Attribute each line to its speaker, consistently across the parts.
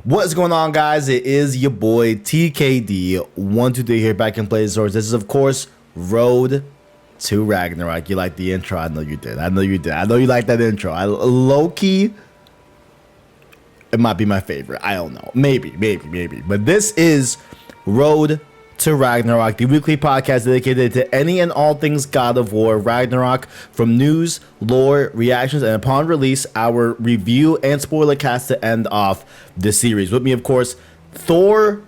Speaker 1: What's going on, guys? It is your boy TKD123 here, back in Play Source. This is, of course, Road to Ragnarok. You like the intro? I know you did. I know you like that intro. Low key, it might be my favorite. I don't know. Maybe. But this is Road to Ragnarok, the weekly podcast dedicated to any and all things God of War Ragnarok, from news, lore, reactions, and upon release, our review and spoiler cast to end off the series. With me, of course, Thor,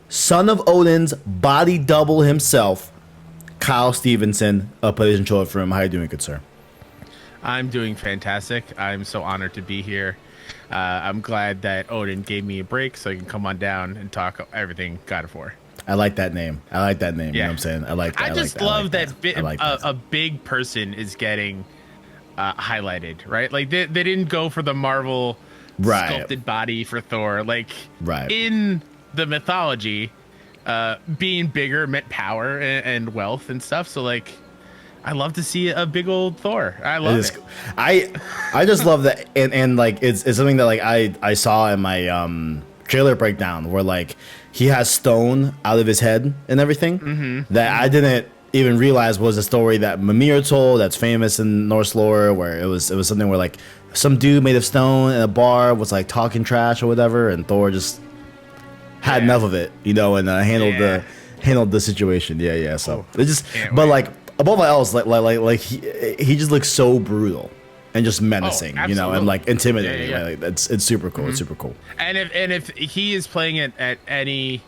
Speaker 1: son of Odin's body double himself, Kyle Stephenson, PlayStation Controller for him. How are you doing, good sir?
Speaker 2: I'm doing fantastic. I'm so honored to be here. I'm glad that Odin gave me a break so I can come on down and talk everything God of War.
Speaker 1: I like that name. Yeah. You know what I'm saying? I like that.
Speaker 2: I just love that a big person is getting highlighted, right? Like they didn't go for the Marvel sculpted body for Thor. Like in the mythology, being bigger meant power and wealth and stuff. So like, I love to see a big old Thor. I love it.
Speaker 1: I just love that, and like it's something that like I saw in my trailer breakdown where like he has stone out of his head and everything that I didn't even realize was a story that Mimir told that's famous in Norse lore, where it was something where like some dude made of stone in a bar was like talking trash or whatever, and Thor just had enough of it, you know, and handled the situation. Yeah. So it just, but like above all else, like he just looks so brutal and just menacing, you know, and like intimidating. Yeah. Like it's super cool. It's super cool.
Speaker 2: And if he is playing it at any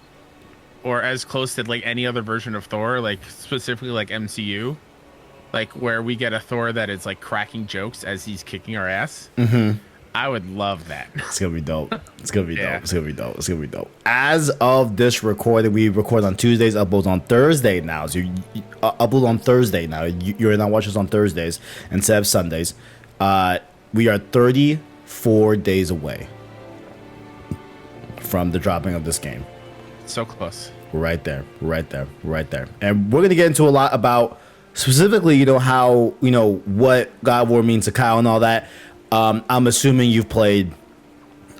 Speaker 2: or as close to like any other version of Thor, like specifically like MCU, like where we get a Thor that is like cracking jokes as he's kicking our ass, I would love that.
Speaker 1: It's gonna be dope. It's gonna be dope. As of this recording, we record on Tuesdays, uploads on Thursday now. So you upload on Thursday now. You're not watching us on Thursdays instead of Sundays. We are 34 days away from the dropping of this game.
Speaker 2: So close.
Speaker 1: We're right there. And we're going to get into a lot about specifically, you know, how, you know, what God of War means to Kyle and all that. I'm assuming you've played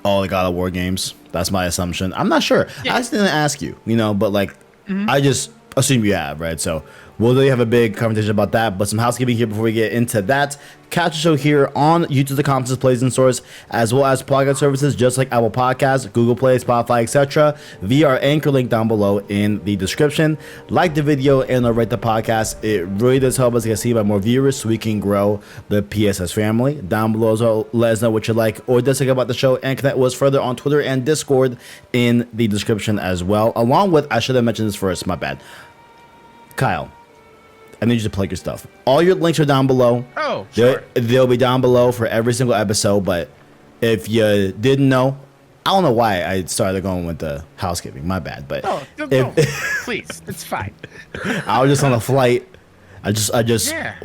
Speaker 1: all the God of War games. That's my assumption. I'm not sure. I just didn't ask you, you know, but like, I just assume you have, right? So we'll really have a big conversation about that, but some housekeeping here before we get into that. Catch the show here on YouTube.com, Plays and Source, as well as podcast services just like Apple Podcasts, Google Play, Spotify, etc. via our anchor link down below in the description. Like the video and rate the podcast. It really does help us get seen by more viewers so we can grow the PSS family. Down below as well, let us know what you like or dislike about the show, and connect with us further on Twitter and Discord in the description as well. Along with, I should have mentioned this first, my bad. Kyle, I need you to plug your stuff. All your links are down below.
Speaker 2: Oh, sure.
Speaker 1: They'll be down below for every single episode, but if you didn't know, I don't know why I started going with the housekeeping. My bad, but
Speaker 2: please, it's fine.
Speaker 1: I was just on a flight. I just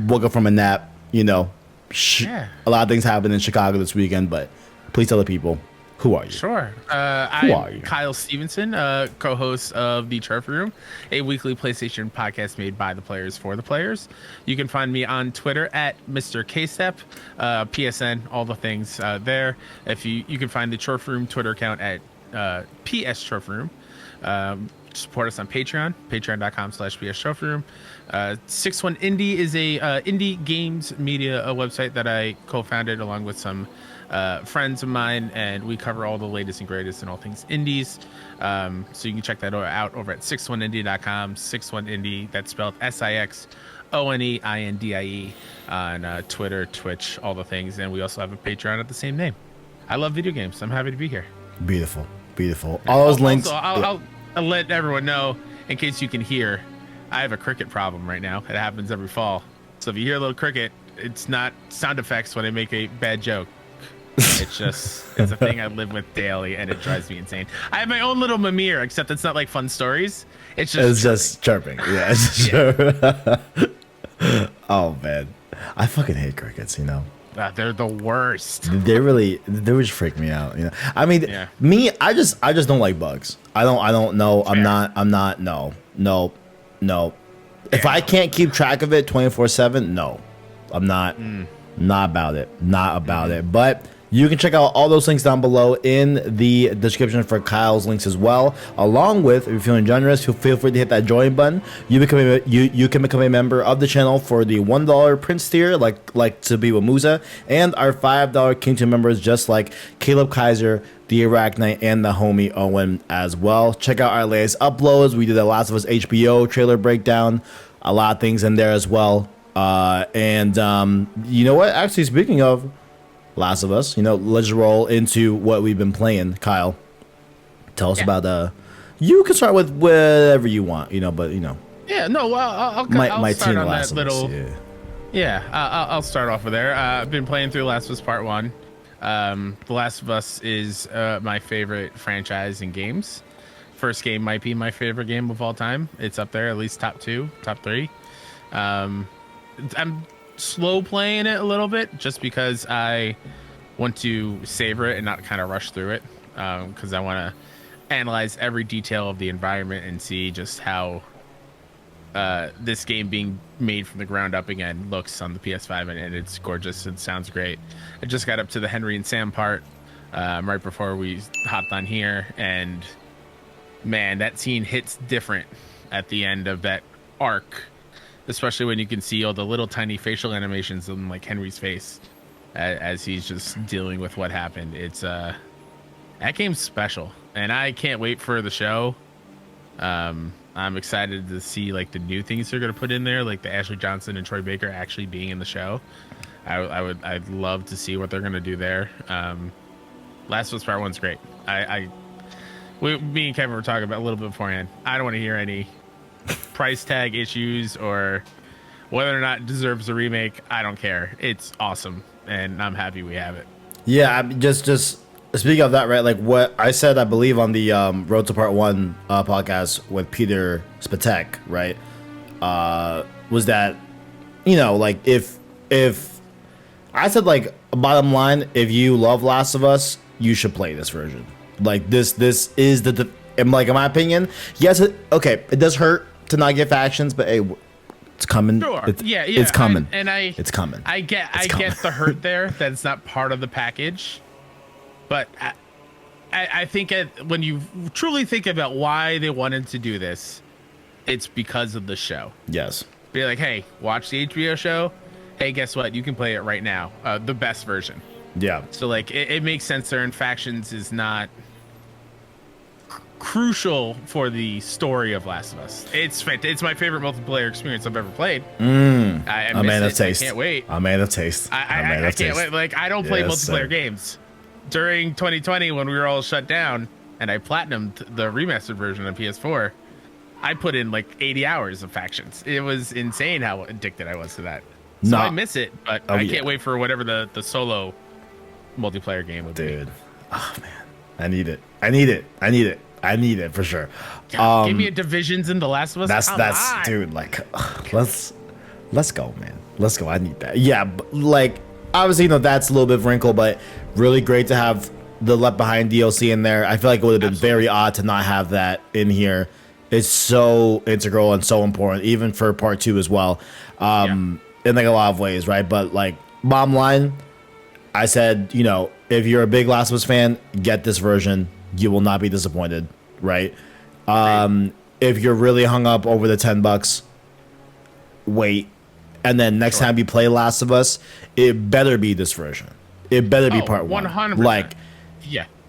Speaker 1: woke up from a nap. You know, a lot of things happened in Chicago this weekend, but please tell the people. Who are you?
Speaker 2: Sure. I'm Kyle Stephenson, co-host of The Trophy Room, a weekly PlayStation podcast made by the players for the players. You can find me on Twitter at Mr. KStep, PSN, all the things there. If you can find the Trophy Room Twitter account at PS Trophy Room. Support us on Patreon, patreon.com/PS Trophy Room. 61 Indie is a indie games media website that I co-founded along with some friends of mine, and we cover all the latest and greatest in all things indies. So you can check that out over at 61indie.com. 61indie, that's spelled SIXONEINDIE, on Twitter, Twitch, all the things. And we also have a Patreon at the same name. I love video games. I'm happy to be here.
Speaker 1: Beautiful. All those links.
Speaker 2: I'll let everyone know, in case you can hear, I have a cricket problem right now. It happens every fall. So if you hear a little cricket, it's not sound effects when I make a bad joke. It's a thing I live with daily, and it drives me insane. I have my own little Mimir, except it's not like fun stories. It's just chirping.
Speaker 1: Yeah, it's just chirping. Oh man, I fucking hate crickets. You know,
Speaker 2: they're the worst.
Speaker 1: They just freak me out. You know, I mean, I just don't like bugs. I don't know. Fair. No. If I can't keep track of it 24/7, no, I'm not. Not about it. But You can check out all those links down below in the description for Kyle's links as well. Along with, if you're feeling generous, feel free to hit that join button. You can become a member of the channel for the $1 Prince tier, like to be with Musa, and our $5 King 2 members, just like Caleb Kaiser, the Iraq Knight, and the homie Owen as well. Check out our latest uploads. We did the Last of Us HBO trailer breakdown, a lot of things in there as well. And you know what? Actually, speaking of Last of Us, let's roll into what we've been playing. Kyle, tell us about you can start with whatever you want, but
Speaker 2: Yeah, no, well, I'll start on that little. I'll start off with there. I've been playing through Last of Us Part 1. The Last of Us is my favorite franchise in games. First game might be my favorite game of all time. It's up there, at least top 2, top 3. I'm slow playing it a little bit just because I want to savor it and not kind of rush through it, because I want to analyze every detail of the environment and see just how this game being made from the ground up again looks on the PS5, and it's gorgeous. It sounds great. I just got up to the Henry and Sam part right before we hopped on here, and man, that scene hits different at the end of that arc, especially when you can see all the little tiny facial animations on like Henry's face as he's just dealing with what happened. It's that game's special, and I can't wait for the show. I'm excited to see like the new things they're gonna put in there, like the Ashley Johnson and Troy Baker actually being in the show. I'd love to see what they're gonna do there. Last of Us Part 1's great. Me and Kevin were talking about a little bit beforehand. I don't want to hear any price tag issues or whether or not it deserves a remake. I don't care. It's awesome, and I'm happy we have it. Yeah,
Speaker 1: I'm just speaking of that, right? Like what I said, I believe on the Road to Part 1 podcast with Peter Spatek, right? Was that like if I said, like, bottom line, if you love Last of Us, you should play this version. Like this is in my opinion, yes, it does hurt to not get factions, but hey, it's coming.
Speaker 2: Sure.
Speaker 1: It's coming.
Speaker 2: It's coming. I get the hurt there that it's not part of the package, but I think when you truly think about why they wanted to do this, it's because of the show.
Speaker 1: Yes.
Speaker 2: Be like, hey, watch the HBO show. Hey, guess what? You can play it right now. The best version.
Speaker 1: Yeah.
Speaker 2: So like it makes sense there, and factions is not crucial for the story of Last of Us. It's my favorite multiplayer experience I've ever played. I miss it. I can't wait.
Speaker 1: I made a taste.
Speaker 2: I can't wait. Like, I don't play multiplayer games. During 2020, when we were all shut down, and I platinumed the remastered version of PS4, I put in like 80 hours of factions. It was insane how addicted I was to that. So I miss it, but I can't wait for whatever the solo multiplayer game would be.
Speaker 1: Dude, oh man, I need it for sure.
Speaker 2: God, give me a Divisions in The Last of Us.
Speaker 1: That's dude, like, let's go, man. Let's go. I need that. Yeah, but like, obviously, that's a little bit of wrinkle, but really great to have the Left Behind DLC in there. I feel like it would have been very odd to not have that in here. It's so integral and so important, even for Part 2 as well, in like a lot of ways, right? But like, bottom line, I said, if you're a big Last of Us fan, get this version. You will not be disappointed, right? If you're really hung up over the $10, wait, and then next time you play Last of Us, it better be this version. It better be Part 1.
Speaker 2: 100%.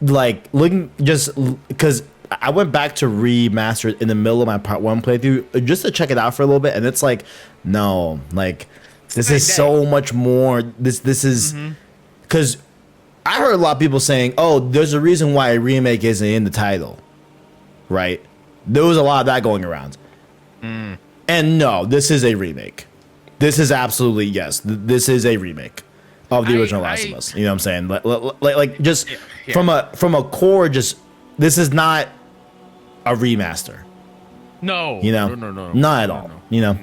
Speaker 1: Like looking, just because I went back to remaster it in the middle of my Part 1 playthrough just to check it out for a little bit, and it's like, no, like this is so much more. This is because I heard a lot of people saying, oh, there's a reason why a remake isn't in the title, right? There was a lot of that going around. And no, this is a remake. This is absolutely, yes, this is a remake of the original Last of Us. You know what I'm saying? Like just from a core, just, this is not a remaster.
Speaker 2: No.
Speaker 1: No. Not at all.
Speaker 2: No.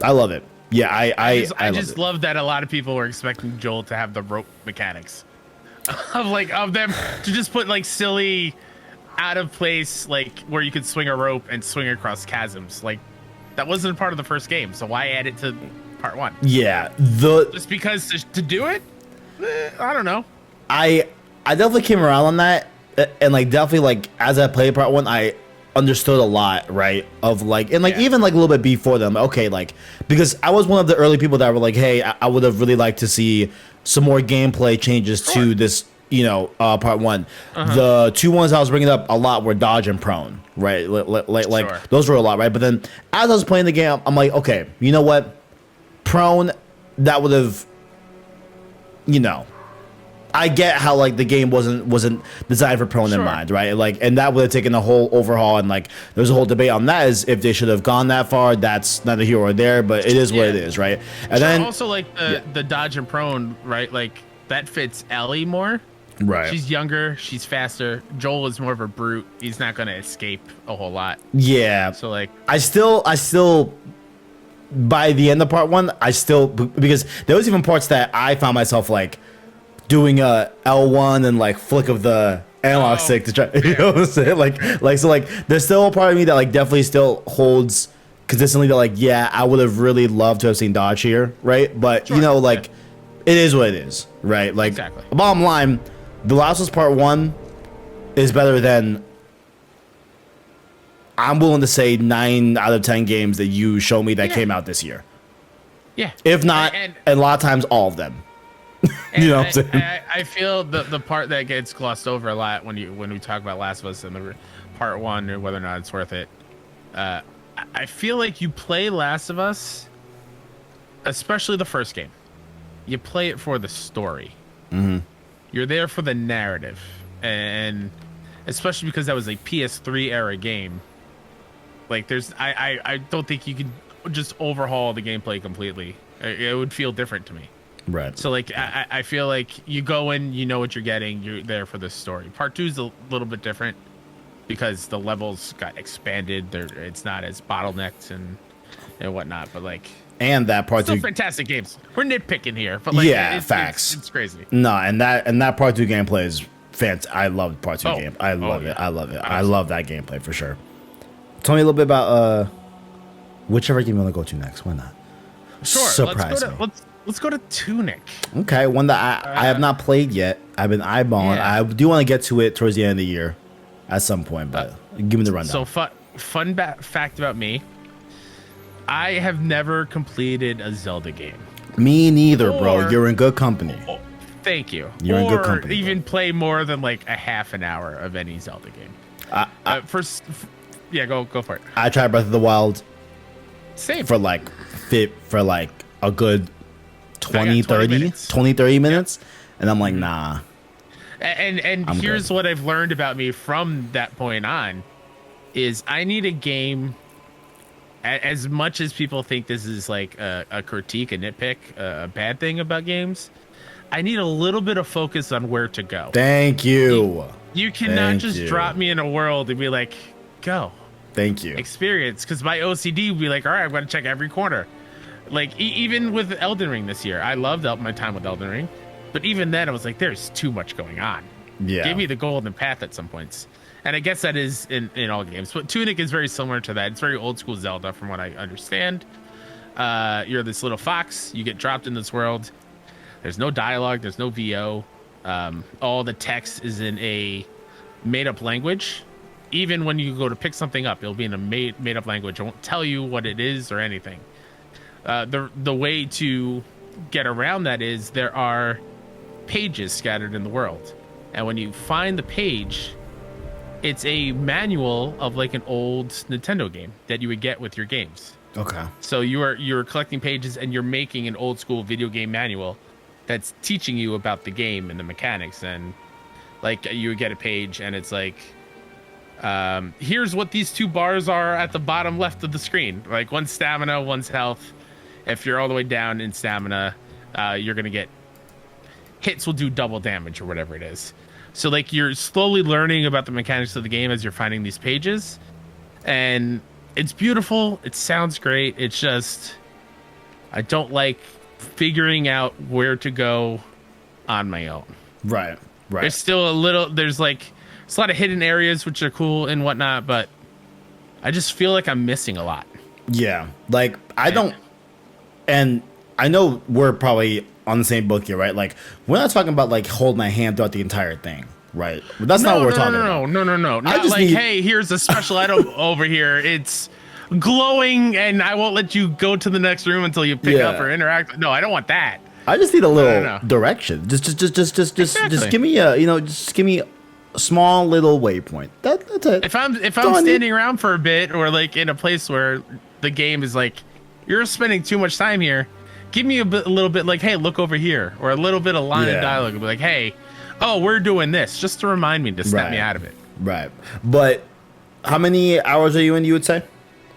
Speaker 1: I love it. Yeah, I
Speaker 2: just love that a lot of people were expecting Joel to have the rope mechanics of them to just put like silly, out of place, like where you could swing a rope and swing across chasms. Like that wasn't part of the first game, so why add it to Part 1?
Speaker 1: Yeah,
Speaker 2: just because to do it, I don't know.
Speaker 1: I definitely came around on that, and like definitely like as I played part one, I understood a lot, right? Of like, and like even like a little bit before them, okay, like because I was one of the early people that were like, hey, I would have really liked to see some more gameplay changes to this, part one. The two ones I was bringing up a lot were dodge and prone, right? Like those were a lot, right? But then as I was playing the game, I'm like, okay, you know what? Prone, that would have, I get how like the game wasn't designed for prone in mind, right? Like, and that would have taken a whole overhaul, and like there's a whole debate on that is if they should have gone that far. That's neither here or there, but it is what it is, right? And then
Speaker 2: also like the dodge and prone, right? Like that fits Ellie more.
Speaker 1: Right.
Speaker 2: She's younger, she's faster. Joel is more of a brute. He's not gonna escape a whole lot.
Speaker 1: Yeah.
Speaker 2: So like
Speaker 1: I still by the end of part one, because there was even parts that I found myself like doing a L1 and like flick of the analog stick to try, you know what I'm saying? Like there's still a part of me that like definitely still holds consistently that like, yeah, I would have really loved to have seen dodge here, right? But it is what it is, right? Like bottom line, The Last of Us Part 1 is better than, I'm willing to say, 9 out of 10 games that you show me that came out this year.
Speaker 2: Yeah.
Speaker 1: If not, and a lot of times all of them. You know what I'm saying?
Speaker 2: I feel the part that gets glossed over a lot when we talk about Last of Us and the part 1 or whether or not it's worth it. I feel like you play Last of Us, especially the first game. You play it for the story.
Speaker 1: Mm-hmm.
Speaker 2: You're there for the narrative, and especially because that was a PS3 era game. Like I don't think you could just overhaul the gameplay completely. It would feel different to me.
Speaker 1: Right.
Speaker 2: So like I feel like you go in, you know what you're getting. You're there for the story. Part 2 is a little bit different because the levels got expanded. It's not as bottlenecked and whatnot. But like,
Speaker 1: and that part
Speaker 2: still
Speaker 1: 2,
Speaker 2: fantastic games. We're nitpicking here, but like,
Speaker 1: facts.
Speaker 2: It's crazy.
Speaker 1: No, and that part 2 gameplay is fantastic. I love part 2 game. I love it. I love it. Absolutely. I love that gameplay for sure. Tell me a little bit about whichever game you want to go to next. Why not?
Speaker 2: Sure.
Speaker 1: Surprise me.
Speaker 2: Let's go to Tunic.
Speaker 1: Okay, one that I have not played yet. I've been eyeballing. Yeah. I do want to get to it towards the end of the year at some point, but give me the rundown.
Speaker 2: So fun fact about me, I have never completed a Zelda game.
Speaker 1: Me neither, bro. You're in good company.
Speaker 2: Thank you.
Speaker 1: You're in good company.
Speaker 2: Even play more than like a half an hour of any Zelda game. Go for it.
Speaker 1: I tried Breath of the Wild.
Speaker 2: Same.
Speaker 1: For like a good 20, 30 minutes. And I'm like, nah.
Speaker 2: And here's what I've learned about me from that point on is I need a game, as much as people think this is like a critique, a nitpick, a bad thing about games, I need a little bit of focus on where to go.
Speaker 1: Thank you.
Speaker 2: You cannot just drop me in a world and be like, go.
Speaker 1: Thank you.
Speaker 2: Experience, because my OCD would be like, all right, I'm going to check every corner. Like, even with Elden Ring this year, I loved my time with Elden Ring. But even then, I was like, there's too much going on.
Speaker 1: Yeah.
Speaker 2: Give me the golden path at some points. And I guess that is in all games. But Tunic is very similar to that. It's very old school Zelda, from what I understand. You're this little fox. You get dropped in this world. There's no dialogue. There's no VO. All the text is in a made-up language. Even when you go to pick something up, it'll be in a made-up language. It won't tell you what it is or anything. The way to get around that is there are pages scattered in the world. And when you find the page, it's a manual of like an old Nintendo game that you would get with your games.
Speaker 1: Okay.
Speaker 2: So you're collecting pages and you're making an old school video game manual that's teaching you about the game and the mechanics. And like you would get a page and it's like, here's what these 2 bars are at the bottom left of the screen. Like one's stamina, one's health. If you're all the way down in stamina, you're going to get hits will do double damage or whatever it is. So like you're slowly learning about the mechanics of the game as you're finding these pages. And it's beautiful. It sounds great. It's just, I don't like figuring out where to go on my own.
Speaker 1: Right.
Speaker 2: There's still there's a lot of hidden areas which are cool and whatnot, but I just feel like I'm missing a lot.
Speaker 1: Yeah. Like I don't, and I know we're probably on the same book here, right? Like, we're not talking about like hold my hand throughout the entire thing, right? That's not what we're talking about.
Speaker 2: No. Not like, hey, here's a special item over here. It's glowing, and I won't let you go to the next room until you pick up or interact. No, I don't want that.
Speaker 1: I just need a little direction. Just give me just give me a small little waypoint. That's it.
Speaker 2: If I'm standing around for a bit, or like in a place where the game is like, you're spending too much time here, give me a little bit like, hey, look over here, or a little bit of line of dialogue, like, hey, oh, we're doing this, just to remind me to snap me out of it.
Speaker 1: Right. But how many hours are you in? You would say?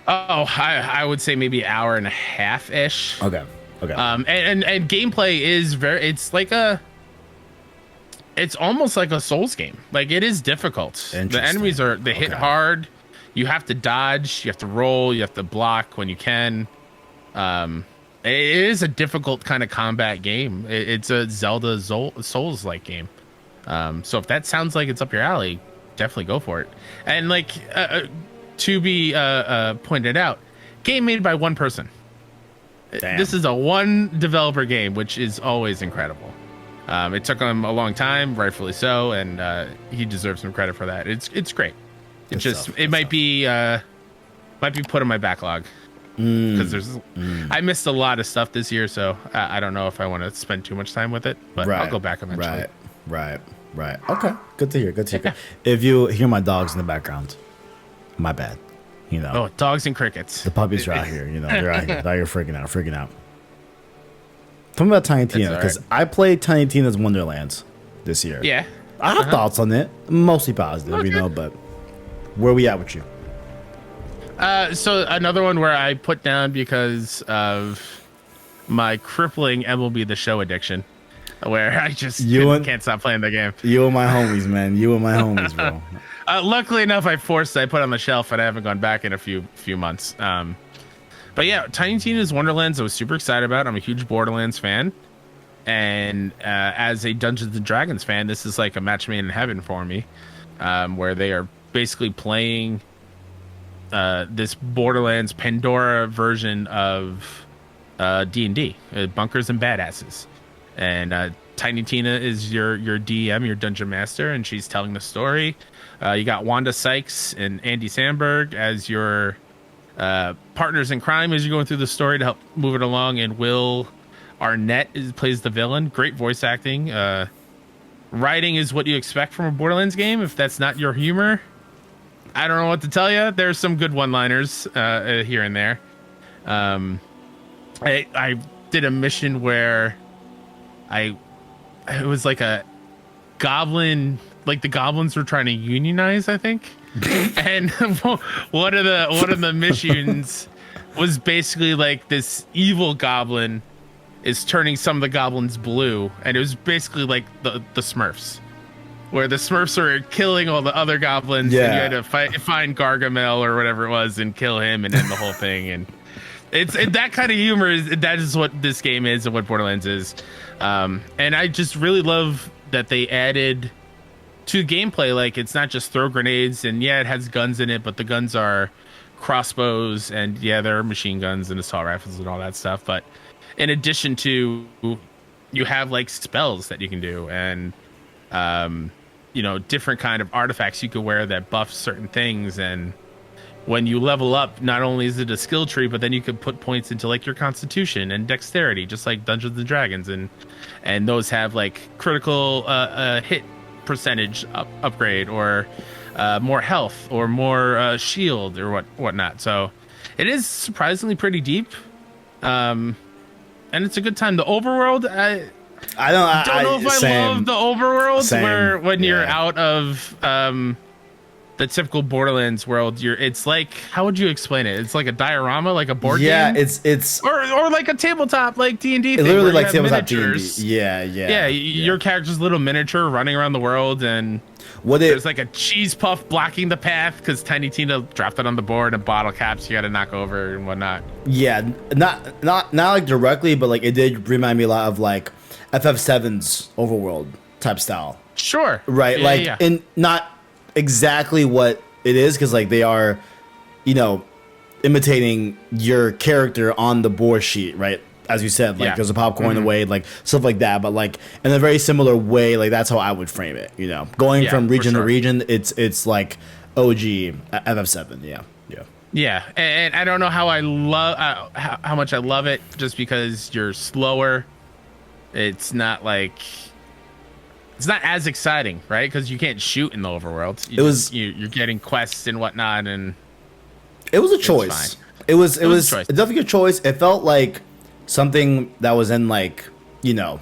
Speaker 2: Oh, I would say maybe an hour and a half ish.
Speaker 1: Okay.
Speaker 2: And gameplay is it's almost like a Souls game. Like, it is difficult. The enemies hit hard. You have to dodge, you have to roll, you have to block when you can. It is a difficult kind of combat game. It's a Zelda Souls-like game. So if that sounds like it's up your alley, definitely go for it. And like to be pointed out, game made by one person.
Speaker 1: Damn.
Speaker 2: This is a one developer game, which is always incredible. It took him a long time, rightfully so, and he deserves some credit for that. It's great. It might be put in my backlog because I missed a lot of stuff this year, so I don't know if I want to spend too much time with it, but I'll go back eventually.
Speaker 1: Right. Okay, good to hear. If you hear my dogs in the background, my bad.
Speaker 2: Oh, dogs and crickets.
Speaker 1: The puppies are out here. They're out here. They're freaking out. Tell me about Tiny Tina, because I played Tiny Tina's Wonderlands this year.
Speaker 2: Yeah.
Speaker 1: I have thoughts on it, mostly positive, but where are we at with you?
Speaker 2: So another one where I put down because of my crippling MLB The Show addiction, where I just can't stop playing the game.
Speaker 1: You and my homies, man. Bro.
Speaker 2: Luckily enough, I put it on the shelf, and I haven't gone back in a few months. But yeah, Tiny Tina's Wonderlands, I was super excited about. I'm a huge Borderlands fan. And as a Dungeons & Dragons fan, this is like a match made in heaven for me, where they are basically playing this Borderlands Pandora version of D&D, Bunkers and Badasses. And Tiny Tina is your DM, your Dungeon Master, and she's telling the story. You got Wanda Sykes and Andy Samberg as your partners in crime as you're going through the story to help move it along, and Will Arnett plays the villain. Great voice acting. Writing is what you expect from a Borderlands game. If that's not your humor, I don't know what to tell you. There's some good one-liners here and there. I did a mission where it was like a goblin, like the goblins were trying to unionize, I think. And one of the missions was basically like this evil goblin is turning some of the goblins blue, and it was basically like the Smurfs, where the Smurfs are killing all the other goblins, and you had to find Gargamel or whatever it was and kill him and end the whole thing. And it's that kind of humor that is what this game is and what Borderlands is. And I just really love that they added to gameplay, like it's not just throw grenades, and it has guns in it, but the guns are crossbows, and there are machine guns and assault rifles and all that stuff. But in addition to, you have like spells that you can do, and different kind of artifacts you can wear that buff certain things. And when you level up, not only is it a skill tree, but then you can put points into like your constitution and dexterity, just like Dungeons and Dragons, and those have like critical hit percentage upgrade, or more health, or more shield, or whatnot. So it is surprisingly pretty deep, and it's a good time. The overworld, I don't know if I love the overworld, where when you're out of the typical Borderlands world, it's like, how would you explain it? It's like a diorama, like a board game.
Speaker 1: It's
Speaker 2: or like a tabletop, like D&D thing.
Speaker 1: Literally like tabletop D&D.
Speaker 2: Yeah. Your character's a little miniature running around the world, and there's like a cheese puff blocking the path because Tiny Tina dropped it on the board, and bottle caps you got to knock over and whatnot. Yeah, not like directly, but like it did remind me a lot of like FF7's overworld type style. Sure.
Speaker 1: Right. And not exactly what it is, because like they are imitating your character on the board sheet, right? as you said, like there's a popcorn
Speaker 2: Mm-hmm.
Speaker 1: away, like stuff like that. But like in a very similar way, like that's how I would frame it. You know, going from region to region, it's like OG FF7. Yeah.
Speaker 2: Yeah, and I don't know how I love how much I love it, just because you're slower. It's not as exciting, right? Because you can't shoot in the overworld. You're getting quests and whatnot, and
Speaker 1: it was a choice. It was definitely a choice. It felt like something that was in like, you know,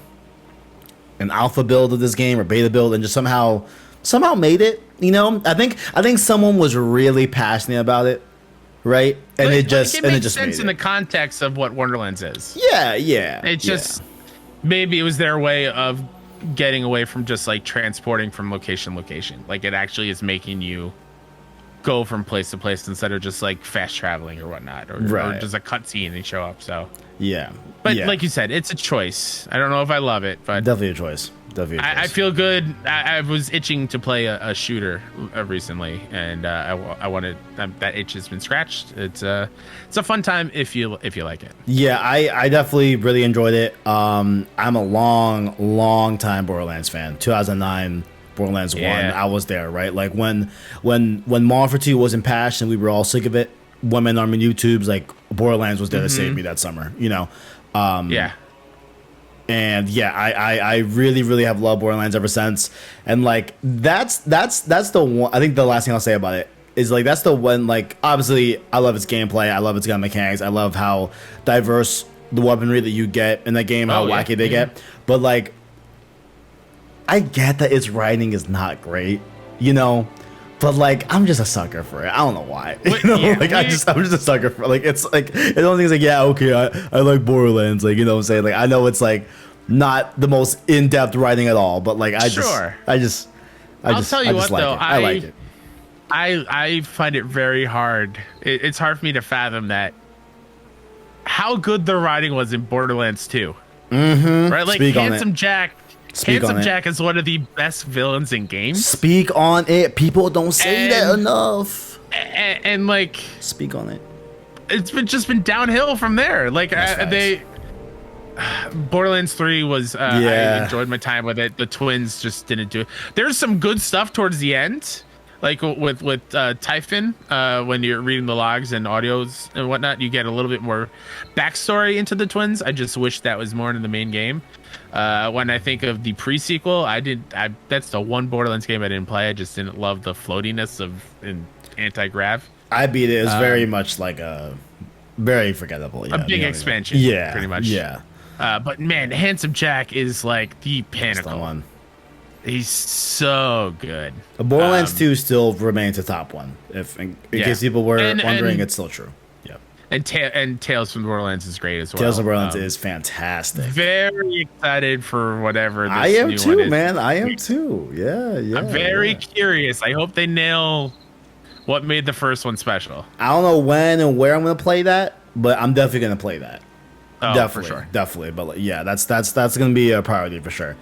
Speaker 1: an alpha build of this game or beta build, and just somehow made it. You know, I think someone was really passionate about it. Right, and it just
Speaker 2: makes sense in the context of what Wonderlands is.
Speaker 1: Yeah.
Speaker 2: It's just maybe it was their way of getting away from just like transporting from location to location. Like it actually is making you go from place to place instead of just like fast traveling or whatnot, or just a cutscene and show up. So but like you said, it's a choice. I don't know if I love it, but
Speaker 1: definitely a choice.
Speaker 2: I feel good. I was itching to play a shooter recently, and I wanted that itch has been scratched. It's a fun time if you like it.
Speaker 1: Yeah, I definitely really enjoyed it. I'm a long time Borderlands fan. 2009 Borderlands 1. I was there, right? Like when Modern Warfare 2 was in patch and we were all sick of it. Women on YouTube's like Borderlands was there to save me that summer. You know. And I really have loved Borderlands ever since. And like that's the one. I think the last thing I'll say about it is like that's the one. Like obviously, I love its gameplay. I love its gun mechanics. I love how diverse the weaponry that you get in that game. How wacky they get. But like, I get that its writing is not great. You know. But like I'm just a sucker for it. I don't know why. You know, I'm just a sucker for like it's like the only thing's like I like Borderlands. Like you know what I'm saying. Like I know it's like not the most in-depth writing at all, but like I'll tell you what though, I like it.
Speaker 2: I find it very hard. It's hard for me to fathom that how good the writing was in Borderlands 2. Right, like Handsome Jack. Jack is one of the best villains in games.
Speaker 1: Speak on it. People don't say that enough.
Speaker 2: And like,
Speaker 1: speak on it.
Speaker 2: It's been downhill from there. Like Borderlands 3 was. I enjoyed my time with it. The twins just didn't do it. There's some good stuff towards the end, like with Typhon. When you're reading the logs and audios and whatnot, you get a little bit more backstory into the twins. I just wish that was more in the main game. When I think of the pre-sequel, that's the one Borderlands game I didn't play. I just didn't love the floatiness of anti-grav.
Speaker 1: I beat it. It was very much like a very forgettable.
Speaker 2: A big expansion.
Speaker 1: Yeah,
Speaker 2: pretty much.
Speaker 1: Yeah.
Speaker 2: But man, Handsome Jack is like the pinnacle.
Speaker 1: That's the one.
Speaker 2: He's so good.
Speaker 1: Borderlands 2 still remains the top one. If in case people were wondering, it's still true.
Speaker 2: And Tales from Borderlands is great as well.
Speaker 1: Tales from Borderlands is fantastic.
Speaker 2: Very excited for for this
Speaker 1: I am
Speaker 2: new
Speaker 1: too,
Speaker 2: one
Speaker 1: man. I am too. Yeah.
Speaker 2: I'm very curious. I hope they nail what made the first one special.
Speaker 1: I don't know when and where I'm gonna play that, but I'm definitely gonna play that.
Speaker 2: Oh,
Speaker 1: definitely,
Speaker 2: for sure.
Speaker 1: Definitely. But like, yeah, that's gonna be a priority for sure.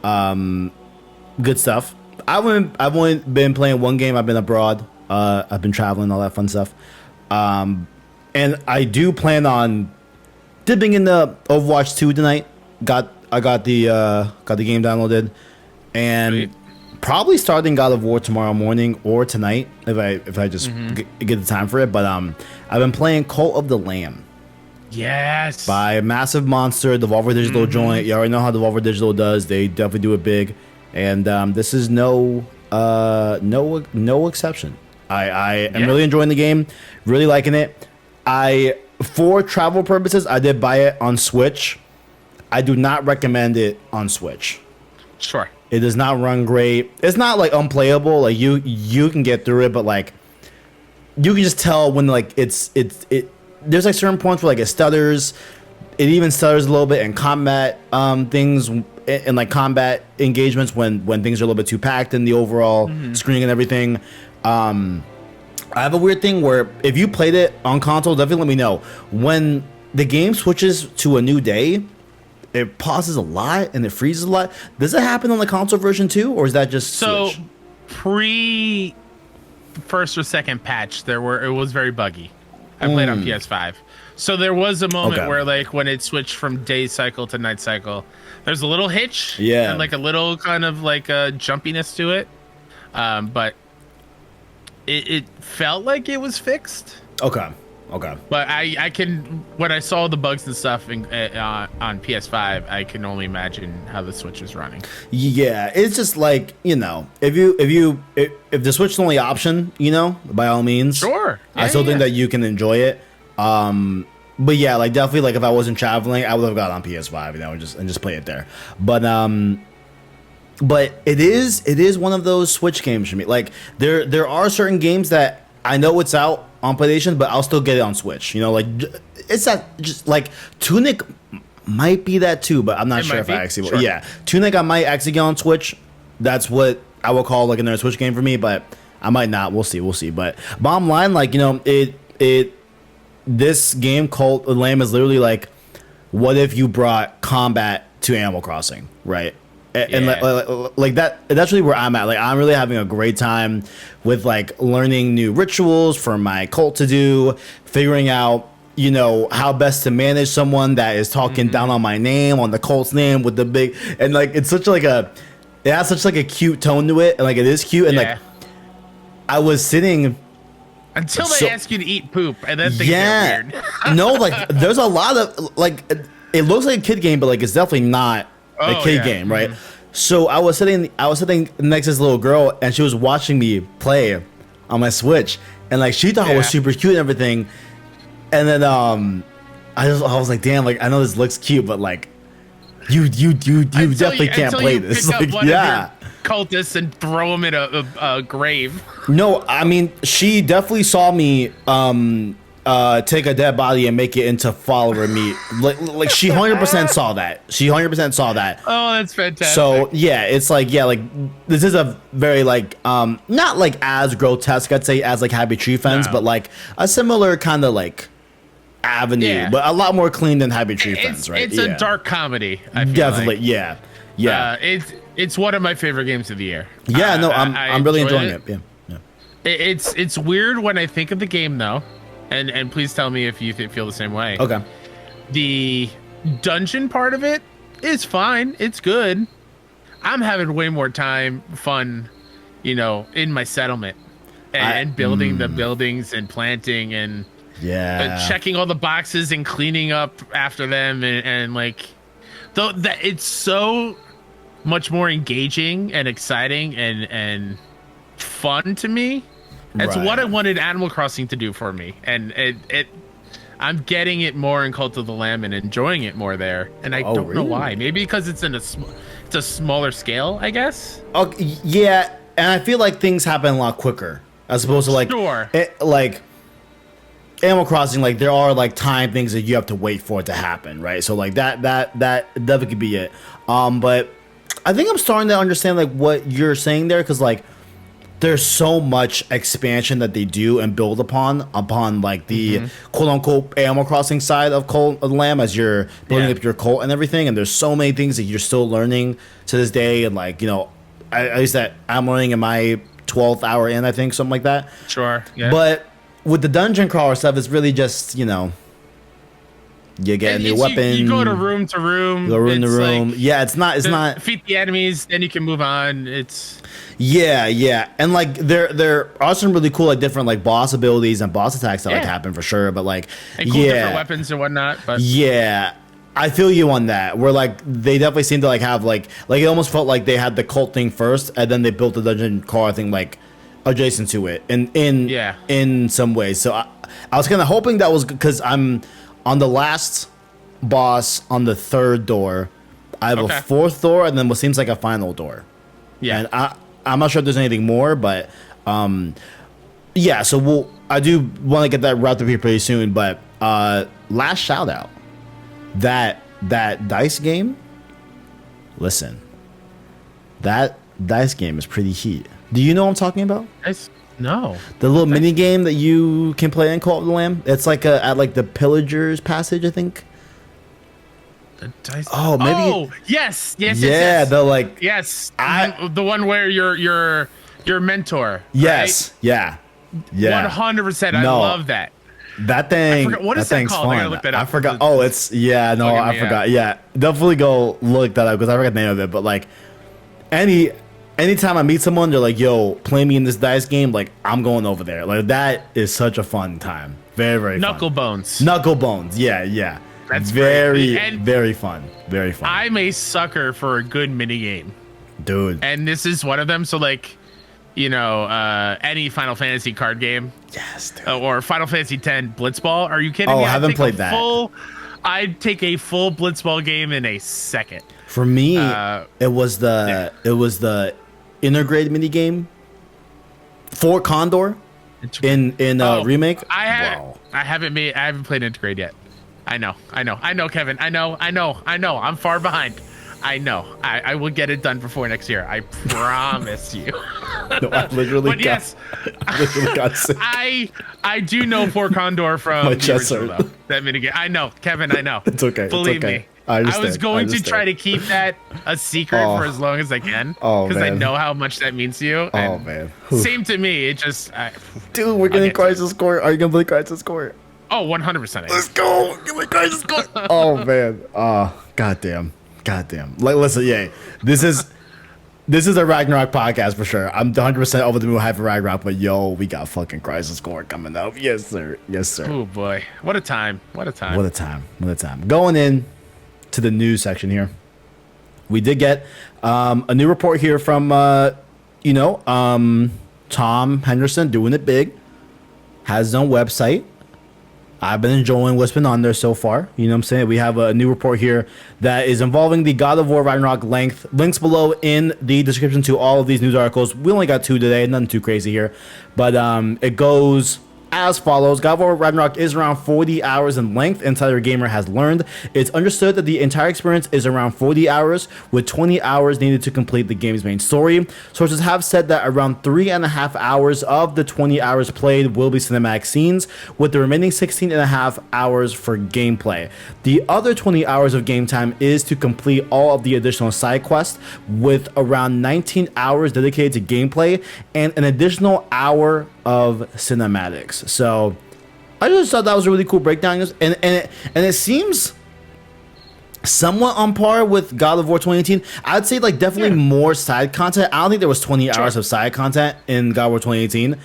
Speaker 1: Good stuff. I've only been playing one game. I've been abroad. I've been traveling, all that fun stuff. And I do plan on dipping into Overwatch 2 tonight. I got the game downloaded, and
Speaker 2: Sweet.
Speaker 1: Probably starting God of War tomorrow morning or tonight if I just get the time for it. But I've been playing Cult of the Lamb.
Speaker 2: Yes.
Speaker 1: By Massive Monster, Devolver Digital joint. You already know how Devolver Digital does. They definitely do it big, and this is no exception. I am really enjoying the game, really liking it. For travel purposes, I did buy it on Switch. I do not recommend it on Switch.
Speaker 2: Sure.
Speaker 1: It does not run great. It's not like unplayable. Like you can get through it, but like you can just tell when like it. There's like certain points where like it stutters. It even stutters a little bit in combat things and like combat engagements when things are a little bit too packed in the overall screen and everything. I have a weird thing where if you played it on console, definitely let me know. When the game switches to a new day, it pauses a lot and it freezes a lot. Does it happen on the console version too, or is that just Switch?
Speaker 2: Pre first or second patch, it was very buggy. I played on PS5. So there was a moment
Speaker 1: Okay.
Speaker 2: where, like, when it switched from day cycle to night cycle, there's a little hitch,
Speaker 1: Yeah.
Speaker 2: and like a little kind of like a jumpiness to it, but it felt like it was fixed.
Speaker 1: Okay.
Speaker 2: But I can, when I saw the bugs and stuff on PS5, I can only imagine how the Switch is running.
Speaker 1: Yeah, it's just like, you know, if the Switch is the only option, you know, by all means,
Speaker 2: Sure.
Speaker 1: I still think that you can enjoy it. But yeah, like definitely, like if I wasn't traveling, I would have got on PS5, you know, and just play it there. But it is one of those Switch games for me. Like there are certain games that I know it's out on PlayStation, but I'll still get it on Switch. You know, like it's that just like Tunic might be that too, but I'm not sure if I actually will. Yeah, Tunic I might actually get on Switch. That's what I will call like another Switch game for me, but I might not. We'll see. But bottom line, like, you know, this game Cult of the Lamb is literally like, what if you brought combat to Animal Crossing, right? And like that's really where I'm at. Like, I'm really having a great time with like learning new rituals for my cult to do, figuring out, you know, how best to manage someone that is talking down on my name, on the cult's name with the big, and like it's such like it has such like a cute tone to it, and like it is cute, and like I was sitting
Speaker 2: until they ask you to eat poop, and then things get weird.
Speaker 1: No, like there's a lot of like, it looks like a kid game, but like it's definitely not a kid game, right? So I was sitting next to this little girl, and she was watching me play on my Switch, and like she thought it was super cute and everything. And then I was like, damn, like I know this looks cute, but like you definitely can't play this. Like,
Speaker 2: cultists and throw them in a grave.
Speaker 1: No, I mean, she definitely saw me take a dead body and make it into follower meat. Like she 100% saw that. She 100% saw that.
Speaker 2: Oh, that's fantastic.
Speaker 1: So yeah, it's like, yeah, like this is a very like not like as grotesque, I'd say, as like Happy Tree Friends, but like a similar kind of like avenue, but a lot more clean than Happy Tree Friends, right?
Speaker 2: It's a dark comedy. I feel
Speaker 1: definitely,
Speaker 2: like.
Speaker 1: Yeah.
Speaker 2: It's one of my favorite games of the year.
Speaker 1: Yeah, no, I'm really enjoying it. Yeah.
Speaker 2: It's weird when I think of the game though, and please tell me if you feel the same way.
Speaker 1: Okay.
Speaker 2: The dungeon part of it is fine. It's good. I'm having way more fun, you know, in my settlement and building the buildings and planting and checking all the boxes and cleaning up after them and like, though that it's so much more engaging and exciting and fun to me. That's what I wanted Animal Crossing to do for me, and I'm getting it more in Cult of the Lamb and enjoying it more there, and I don't know why. Maybe because it's it's a smaller scale, I guess.
Speaker 1: Yeah, and I feel like things happen a lot quicker as opposed to like like Animal Crossing. Like there are like time things that you have to wait for it to happen, right? So like that definitely could be it. But I think I'm starting to understand like what you're saying there, because like there's so much expansion that they do and build upon like the quote unquote Animal Crossing side of Cult of the Lamb as you're building up your cult and everything. And there's so many things that you're still learning to this day. And like, you know, at least that I'm learning in my 12th hour in, I think, something like that.
Speaker 2: Sure. Yeah.
Speaker 1: But with the dungeon crawler stuff, it's really just, you know, you get a new weapon.
Speaker 2: You go to room to room.
Speaker 1: Go room to room. Like, yeah, it's not
Speaker 2: defeat the enemies, then you can move on. It's
Speaker 1: and like there are some really cool like different like boss abilities and boss attacks that like happen for sure. But like
Speaker 2: and cool different weapons and whatnot. But
Speaker 1: I feel you on that. Where like they definitely seem to like have like it almost felt like they had the cult thing first, and then they built the dungeon crawler thing like adjacent to it in some ways. So I was kind of hoping that was because I'm on the last boss on the third door. I have a fourth door and then what seems like a final door. Yeah. And I'm not sure if there's anything more, but so I do want to get that wrapped up here pretty soon. But last shout out, that dice game. Listen, that dice game is pretty heat. Do you know what I'm talking about?
Speaker 2: No.
Speaker 1: The little mini game that you can play in Cult of the Lamb. It's like at like the Pillager's Passage, I think.
Speaker 2: Oh, maybe. Oh, yes.
Speaker 1: Yeah, the like.
Speaker 2: Yes, the one where your mentor.
Speaker 1: Yes.
Speaker 2: Right? Yeah. 100%. I love that.
Speaker 1: That thing.
Speaker 2: What is that called?
Speaker 1: Fun.
Speaker 2: I gotta look that up.
Speaker 1: I forgot. Oh, it's I forgot. Yeah, definitely go look that up because I forgot the name of it. But like, anytime I meet someone, they're like, "Yo, play me in this dice game." Like, I'm going over there. Like, that is such a fun time. Very, very
Speaker 2: Knuckle
Speaker 1: fun.
Speaker 2: Bones.
Speaker 1: Knuckle Bones. Yeah.
Speaker 2: That's
Speaker 1: very,
Speaker 2: and
Speaker 1: very fun. Very fun.
Speaker 2: I'm a sucker for a good mini game,
Speaker 1: dude.
Speaker 2: And this is one of them. So like, any Final Fantasy card game,
Speaker 1: yes, dude.
Speaker 2: Or Final Fantasy X Blitzball. Are you kidding me?
Speaker 1: I haven't played that.
Speaker 2: I'd take a full Blitzball game in a second.
Speaker 1: For me, it was the integrated mini game for Condor in remake.
Speaker 2: I haven't played Integrate yet. I know, Kevin. I know. I'm far behind. I know. I will get it done before next year. I promise you.
Speaker 1: No, I literally got sick.
Speaker 2: I do know For Condor from
Speaker 1: my
Speaker 2: the original, though. That minigame. I know, Kevin. I know.
Speaker 1: It's okay.
Speaker 2: Believe me. I was going to try to keep that a secret for as long as I can. Because I know how much that means to you.
Speaker 1: Oh, man.
Speaker 2: Same to me. It just...
Speaker 1: Dude, we're getting Crisis Core. Are you going to play Crisis Core?
Speaker 2: Oh, 100%.
Speaker 1: Let's go. Give me Crisis Core. Oh, man. Goddamn. Like, listen, yeah. This is a Ragnarok podcast for sure. I'm 100% over the moon hype for Ragnarok, but yo, we got fucking Crisis Core coming up. Yes, sir.
Speaker 2: Oh, boy. What a time.
Speaker 1: Going in to the news section here. We did get a new report here from, Tom Henderson doing it big. Has his own website. I've been enjoying what's been on there so far. You know what I'm saying? We have a new report here that is involving the God of War Ragnarok links below in the description to all of these news articles. We only got 2 today, nothing too crazy here. But it goes as follows. God of War Ragnarok is around 40 hours in length. Insider Gamer has learned. It's understood that the entire experience is around 40 hours, with 20 hours needed to complete the game's main story. Sources have said that around 3.5 hours of the 20 hours played will be cinematic scenes, with the remaining 16.5 hours for gameplay. The other 20 hours of game time is to complete all of the additional side quests, with around 19 hours dedicated to gameplay and an additional hour of cinematics. So I just thought that was a really cool breakdown, and it seems somewhat on par with God of War 2018. I'd say like definitely more side content. I don't think there was 20 hours of side content in God of War 2018.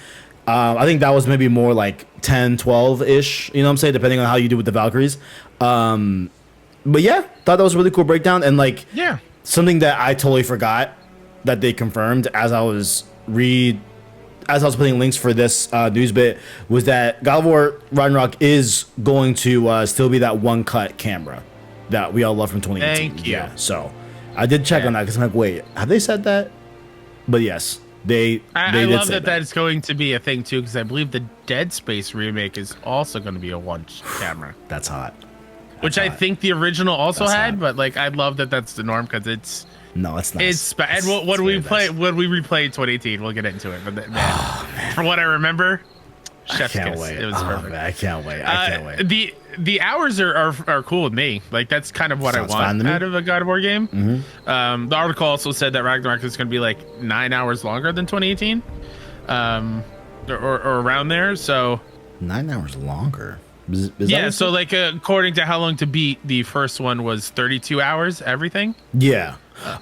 Speaker 1: I think that was maybe more like 10, 12-ish, you know what I'm saying, depending on how you do with the Valkyries. But yeah, thought that was a really cool breakdown, and like something that I totally forgot that they confirmed as I was putting links for this news bit was that God of War Ragnarok is going to still be that one cut camera that we all love from 2018.
Speaker 2: Thank you.
Speaker 1: Yeah, so I did check on that because I'm like, wait, have they said that? But yes, I
Speaker 2: love that that's going to be a thing too, because I believe the Dead Space remake is also going to be a one camera.
Speaker 1: That's hot.
Speaker 2: Which I think the original also had, but like I love that that's the norm because it's.
Speaker 1: No, it's nice.
Speaker 2: And when we replay 2018, we'll get into it. But man, from what I remember, chef's kiss. Wait. It was perfect.
Speaker 1: Man, I can't wait.
Speaker 2: The hours are cool with me. Like that's kind of what I want out of a God of War game.
Speaker 1: Mm-hmm.
Speaker 2: The article also said that Ragnarok is going to be like 9 hours longer than 2018, or around there. So
Speaker 1: 9 hours longer.
Speaker 2: Yeah. So like according to How Long to Beat, the first one was 32 hours. Everything.
Speaker 1: Yeah.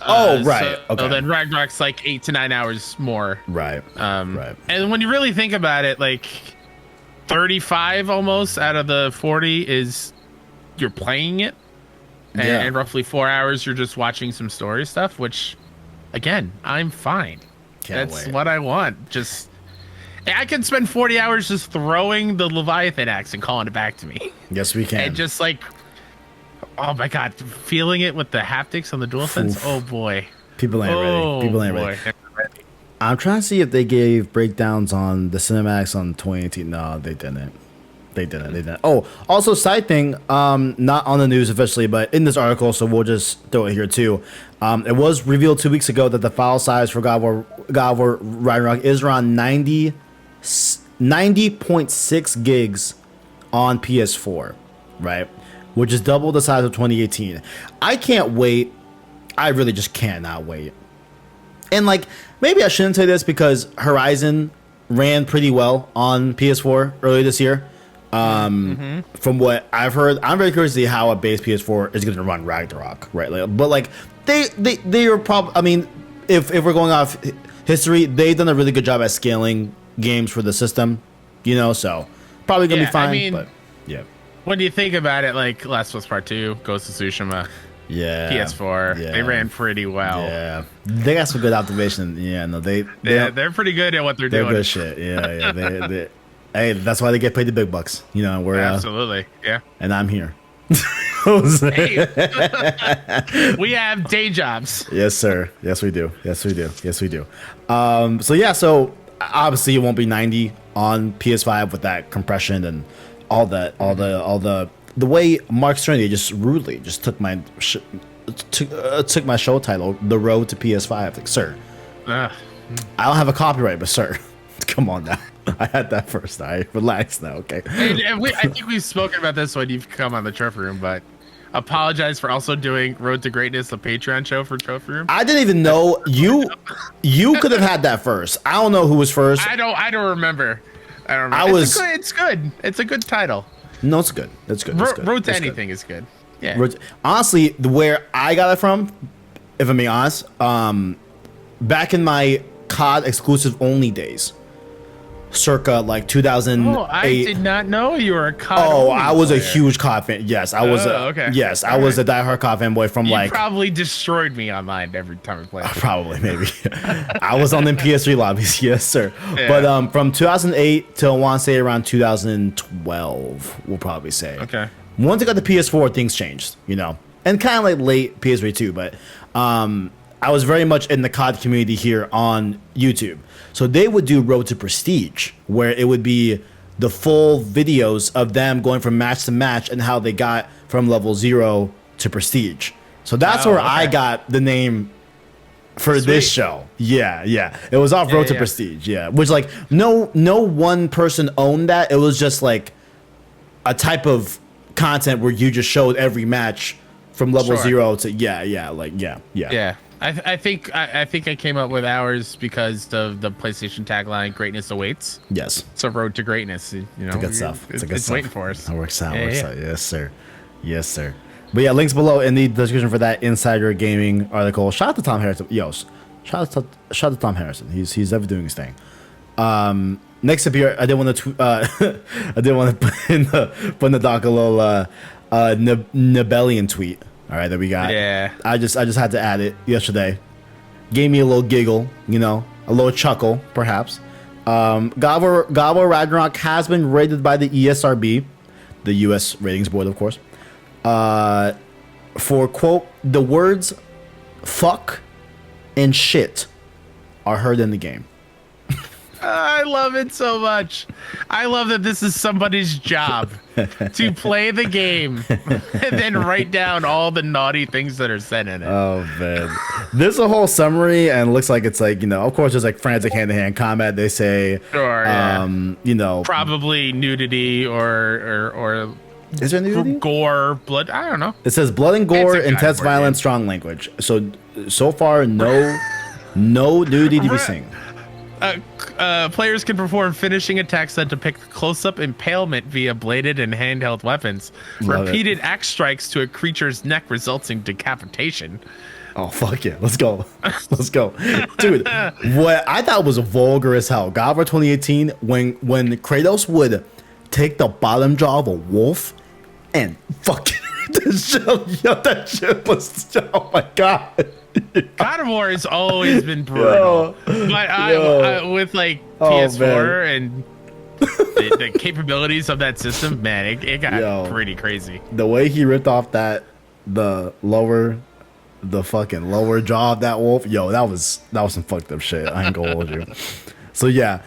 Speaker 1: Right.
Speaker 2: So then Ragnarok's like 8 to 9 hours more.
Speaker 1: Right. Right.
Speaker 2: And when you really think about it, like 35 almost out of the 40 is you're playing it, and roughly 4 hours you're just watching some story stuff. Which, again, I'm fine. That's what I want. Just I can spend 40 hours just throwing the Leviathan axe and calling it back to me.
Speaker 1: Yes, we can.
Speaker 2: And just like. Oh my god, feeling it with the haptics on the DualSense. Oh boy.
Speaker 1: People ain't ready. I'm trying to see if they gave breakdowns on the cinematics on 2018. No, they didn't. They didn't. Oh, also side thing, not on the news officially, but in this article, so we'll just throw it here too. It was revealed 2 weeks ago that the file size for God of War Ragnarok is around 90.6 gigs on PS4, right? Which is double the size of 2018. I can't wait. I really just cannot wait. And like, maybe I shouldn't say this because Horizon ran pretty well on PS4 earlier this year. From what I've heard, I'm very curious to see how a base PS4 is going to run Ragnarok, right? Like, but like they are probably. I mean, if we're going off history, they've done a really good job at scaling games for the system, so probably gonna be fine. I mean, but yeah.
Speaker 2: When you think about it, like Last of Us Part 2, Ghost of Tsushima, PS4, they ran pretty well.
Speaker 1: Yeah, they got some good optimization. Yeah, no,
Speaker 2: they're pretty good at what they're doing.
Speaker 1: They're good shit. Yeah. Hey, that's why they get paid the big bucks. We're
Speaker 2: absolutely, yeah.
Speaker 1: And I'm here.
Speaker 2: Hey, we have day jobs.
Speaker 1: Yes, sir. Yes, we do. So obviously it won't be 90 on PS5 with that compression and all that, all the way Mark Cerny just rudely just took my took my show title, The Road to PS5. Like, sir, I don't have a copyright, but sir, come on now. I had that first. I relax now, okay?
Speaker 2: I think we've spoken about this when you've come on the Trophy Room, but apologize for also doing Road to Greatness, a Patreon show for Trophy Room.
Speaker 1: I didn't even know you could have had that first. I don't know who was first.
Speaker 2: I don't remember. It's good. It's a good title.
Speaker 1: No, it's good. It's good.
Speaker 2: Road to anything is good. Yeah.
Speaker 1: Honestly, where I got it from, if I'm being honest, back in my COD exclusive only days, circa like 2008.
Speaker 2: Oh, I did not know you were a COD.
Speaker 1: Oh, I was a huge COD fan. Yes, I was. Okay. Yes, I was a diehard COD fanboy from
Speaker 2: you probably destroyed me online every time we played.
Speaker 1: Probably, maybe. I was on the PS3 lobbies. Yes, sir. Yeah. But from 2008 till I want to say around 2012, we'll probably say.
Speaker 2: Okay.
Speaker 1: Once I got the PS4, things changed. And kind of like late PS3 too, but I was very much in the COD community here on YouTube. So they would do Road to Prestige, where it would be the full videos of them going from match to match and how they got from level 0 to Prestige. So that's where I got the name for this show. Yeah. It was off Road to Prestige, which like no one person owned that. It was just like a type of content where you just showed every match from level 0 to yeah.
Speaker 2: I think I came up with ours because of the PlayStation tagline "Greatness awaits."
Speaker 1: Yes,
Speaker 2: it's a road to greatness.
Speaker 1: It's a good stuff.
Speaker 2: It's waiting for us.
Speaker 1: That works out. Yes, sir. But yeah, links below in the description for that Insider Gaming article. Shout out to Tom Harrison. Shout out to Tom Harrison. He's ever doing his thing. Next up here, I didn't want to put in the doc a little Nebelian tweet. All right, that we got.
Speaker 2: Yeah.
Speaker 1: I just had to add it yesterday. Gave me a little giggle, a little chuckle, perhaps. God of War Ragnarok has been rated by the ESRB, the U.S. Ratings Board, of course, for, quote, the words fuck and shit are heard in the game.
Speaker 2: I love it so much. I love that this is somebody's job to play the game and then write down all the naughty things that are said in it.
Speaker 1: Oh, man. There's a whole summary, and it looks like it's like, of course, there's like frantic hand-to-hand combat, they say.
Speaker 2: Sure, probably nudity or
Speaker 1: is there nudity?
Speaker 2: Gore, blood, I don't know.
Speaker 1: It says blood and gore, intense violence, strong language. So far, no nudity to be seen.
Speaker 2: Players can perform finishing attacks that depict close-up impalement via bladed and handheld weapons. Repeated axe strikes to a creature's neck resulting decapitation.
Speaker 1: Oh, fuck yeah. Let's go. Dude, what I thought was vulgar as hell. God of War 2018, when Kratos would take the bottom jaw of a wolf and fucking that shit was, oh my God.
Speaker 2: God of War has always been brutal, but I with like PS4 and the capabilities of that system, man, it got pretty crazy.
Speaker 1: The way he ripped off the fucking lower jaw of that wolf, that was some fucked up shit. I ain't gonna hold you. So yeah,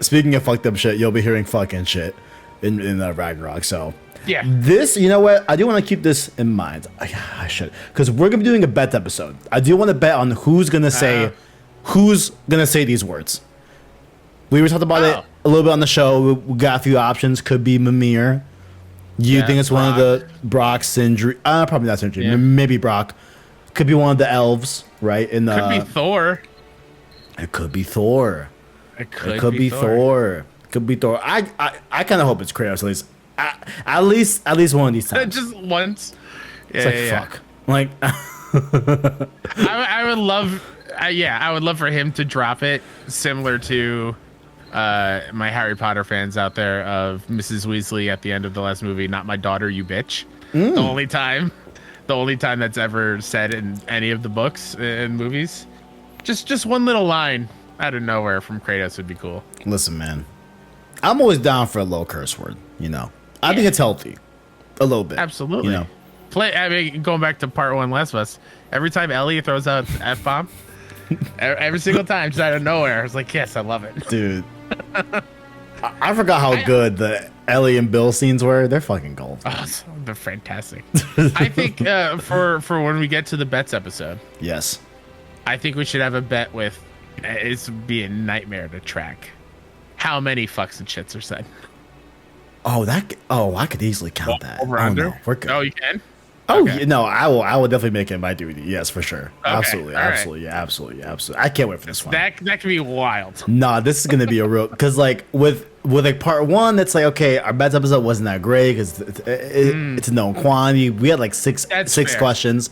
Speaker 1: speaking of fucked up shit, you'll be hearing fucking shit in Ragnarok. So.
Speaker 2: Yeah.
Speaker 1: This, you know what? I do want to keep this in mind. I should, because we're gonna be doing a bet episode. I do want to bet on who's gonna say these words. We were talking about it a little bit on the show. We got a few options. Could be Mimir. You think it's one of the Brock, Sindri? Probably not Sindri. Yeah. Maybe Brock. Could be one of the elves, right?
Speaker 2: Could be Thor.
Speaker 1: It could be Thor. It could be Thor. Could be Thor. I kind of hope it's Kratos at least. At least one of these times.
Speaker 2: Just once.
Speaker 1: It's fuck. Like
Speaker 2: I would love. I would love for him to drop it, similar to my Harry Potter fans out there of Mrs. Weasley at the end of the last movie. Not my daughter, you bitch. The only time that's ever said in any of the books and movies. Just one little line out of nowhere from Kratos would be cool.
Speaker 1: Listen, man, I'm always down for a little curse word. I think it's healthy, a little bit.
Speaker 2: Absolutely. I mean, going back to part 1, Last of Us. Every time Ellie throws out an F-bomb, every single time, just out of nowhere, I was like, yes, I love it,
Speaker 1: dude. I forgot how good the Ellie and Bill scenes were. They're fucking gold.
Speaker 2: Oh, they're fantastic. I think for when we get to the bets episode,
Speaker 1: yes,
Speaker 2: I think we should have a bet with. It's be a nightmare to track how many fucks and shits are said.
Speaker 1: I could easily count that.
Speaker 2: Over under?
Speaker 1: No, we're good.
Speaker 2: Oh, you can?
Speaker 1: Oh, okay. No, I will definitely make it my duty. Yes, for sure.
Speaker 2: Okay.
Speaker 1: Absolutely. Absolutely. I can't wait for this one.
Speaker 2: That could be wild.
Speaker 1: Nah, this is going to be a real, because like with like part 1, it's like, okay, our bets episode wasn't that great because it's a known quantity. We had like six questions.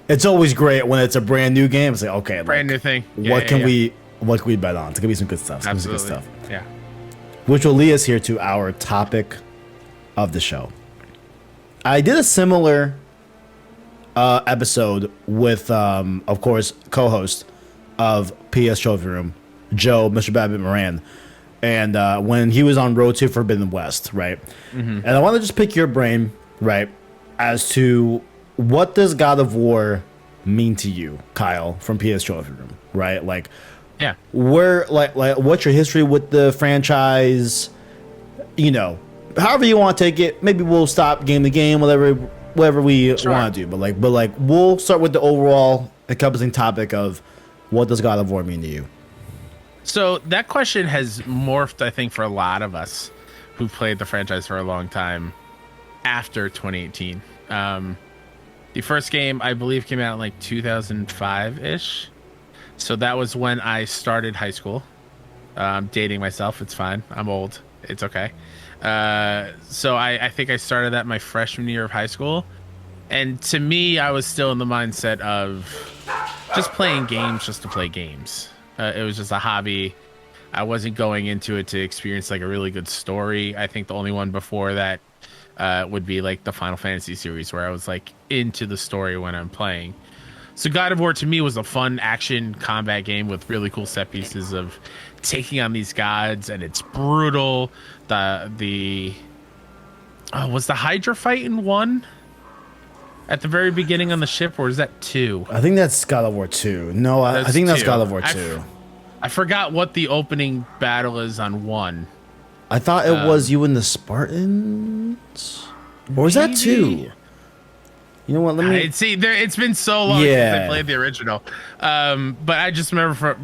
Speaker 1: It's always great when it's a brand new game. It's like, okay,
Speaker 2: brand new thing.
Speaker 1: What can we bet on? It's gonna be some good stuff.
Speaker 2: Absolutely.
Speaker 1: Some good stuff.
Speaker 2: Yeah.
Speaker 1: Which will lead us here to our topic of the show. I did a similar episode with, of course, co-host of PS Trophy Room, Joe, Mr. Babbitt Moran, and when he was on Road to Forbidden West, right? Mm-hmm. And I want to just pick your brain, right, as to what does God of War mean to you, Kyle, from PS Trophy Room, right? Like,
Speaker 2: yeah,
Speaker 1: where, like, what's your history with the franchise? However you want to take it. Maybe we'll stop game to game, whatever we want to do. But like, we'll start with the overall encompassing topic of what does God of War mean to you?
Speaker 2: So that question has morphed, I think, for a lot of us who've played the franchise for a long time after 2018. The first game, I believe, came out in like 2005-ish. So that was when I started high school. I'm dating myself. It's fine. I'm old. It's okay. So I think I started that my freshman year of high school. And to me, I was still in the mindset of just playing games just to play games. It was just a hobby. I wasn't going into it to experience like a really good story. I think the only one before that would be like the Final Fantasy series, where I was like into the story when I'm playing. So God of War to me was a fun action combat game with really cool set pieces of taking on these gods, and it's brutal. Was the Hydra fight in 1 at the very beginning on the ship, or is that 2?
Speaker 1: I think that's God of War 2. No, I think that's God of War 2.
Speaker 2: I forgot what the opening battle is on 1.
Speaker 1: I thought it was you and the Spartans, or was that 2? You know what? Let me
Speaker 2: see. It's been so long since I played the original, but I just remember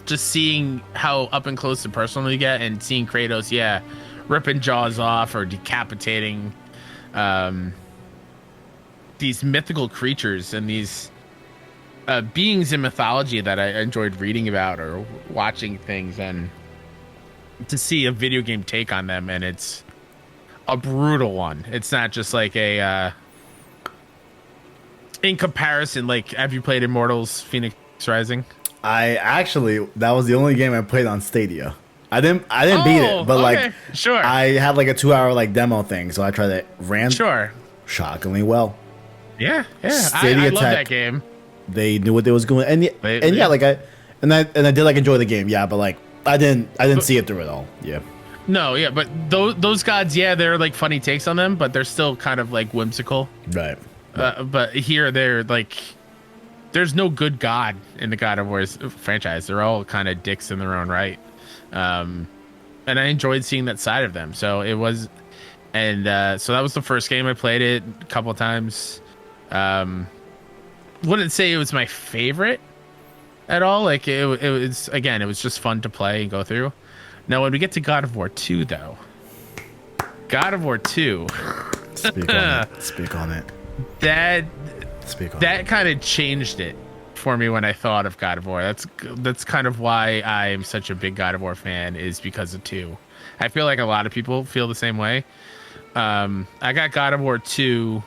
Speaker 2: just seeing how up and close and personal you get, and seeing Kratos, ripping jaws off or decapitating these mythical creatures and these beings in mythology that I enjoyed reading about or watching things, and to see a video game take on them, and it's a brutal one. It's not just like a in comparison, like, have you played Immortals Phoenix Rising?
Speaker 1: That was the only game I played on Stadia. I didn't beat it, but like,
Speaker 2: sure,
Speaker 1: I had like a 2-hour like demo thing, so I tried it. Ran shockingly well.
Speaker 2: Yeah.
Speaker 1: Stadia
Speaker 2: I love that game.
Speaker 1: They knew what they was doing, and I did like enjoy the game, but like I didn't see it through it all. Yeah.
Speaker 2: No, but those gods, they're like funny takes on them, but they're still kind of like whimsical.
Speaker 1: Right.
Speaker 2: But here they're like, there's no good god in the God of War franchise. They're all kind of dicks in their own right. And I enjoyed seeing that side of them. So it was, and so that was the first game I played it a couple of times. Wouldn't say it was my favorite at all. Like it was, again, it was just fun to play and go through. Now when we get to God of War 2 though, God of War 2,
Speaker 1: speak on it.
Speaker 2: That kind of changed it for me when I thought of God of War. That's kind of why I am such a big God of War fan, is because of 2. I feel like a lot of people feel the same way. I got God of War 2,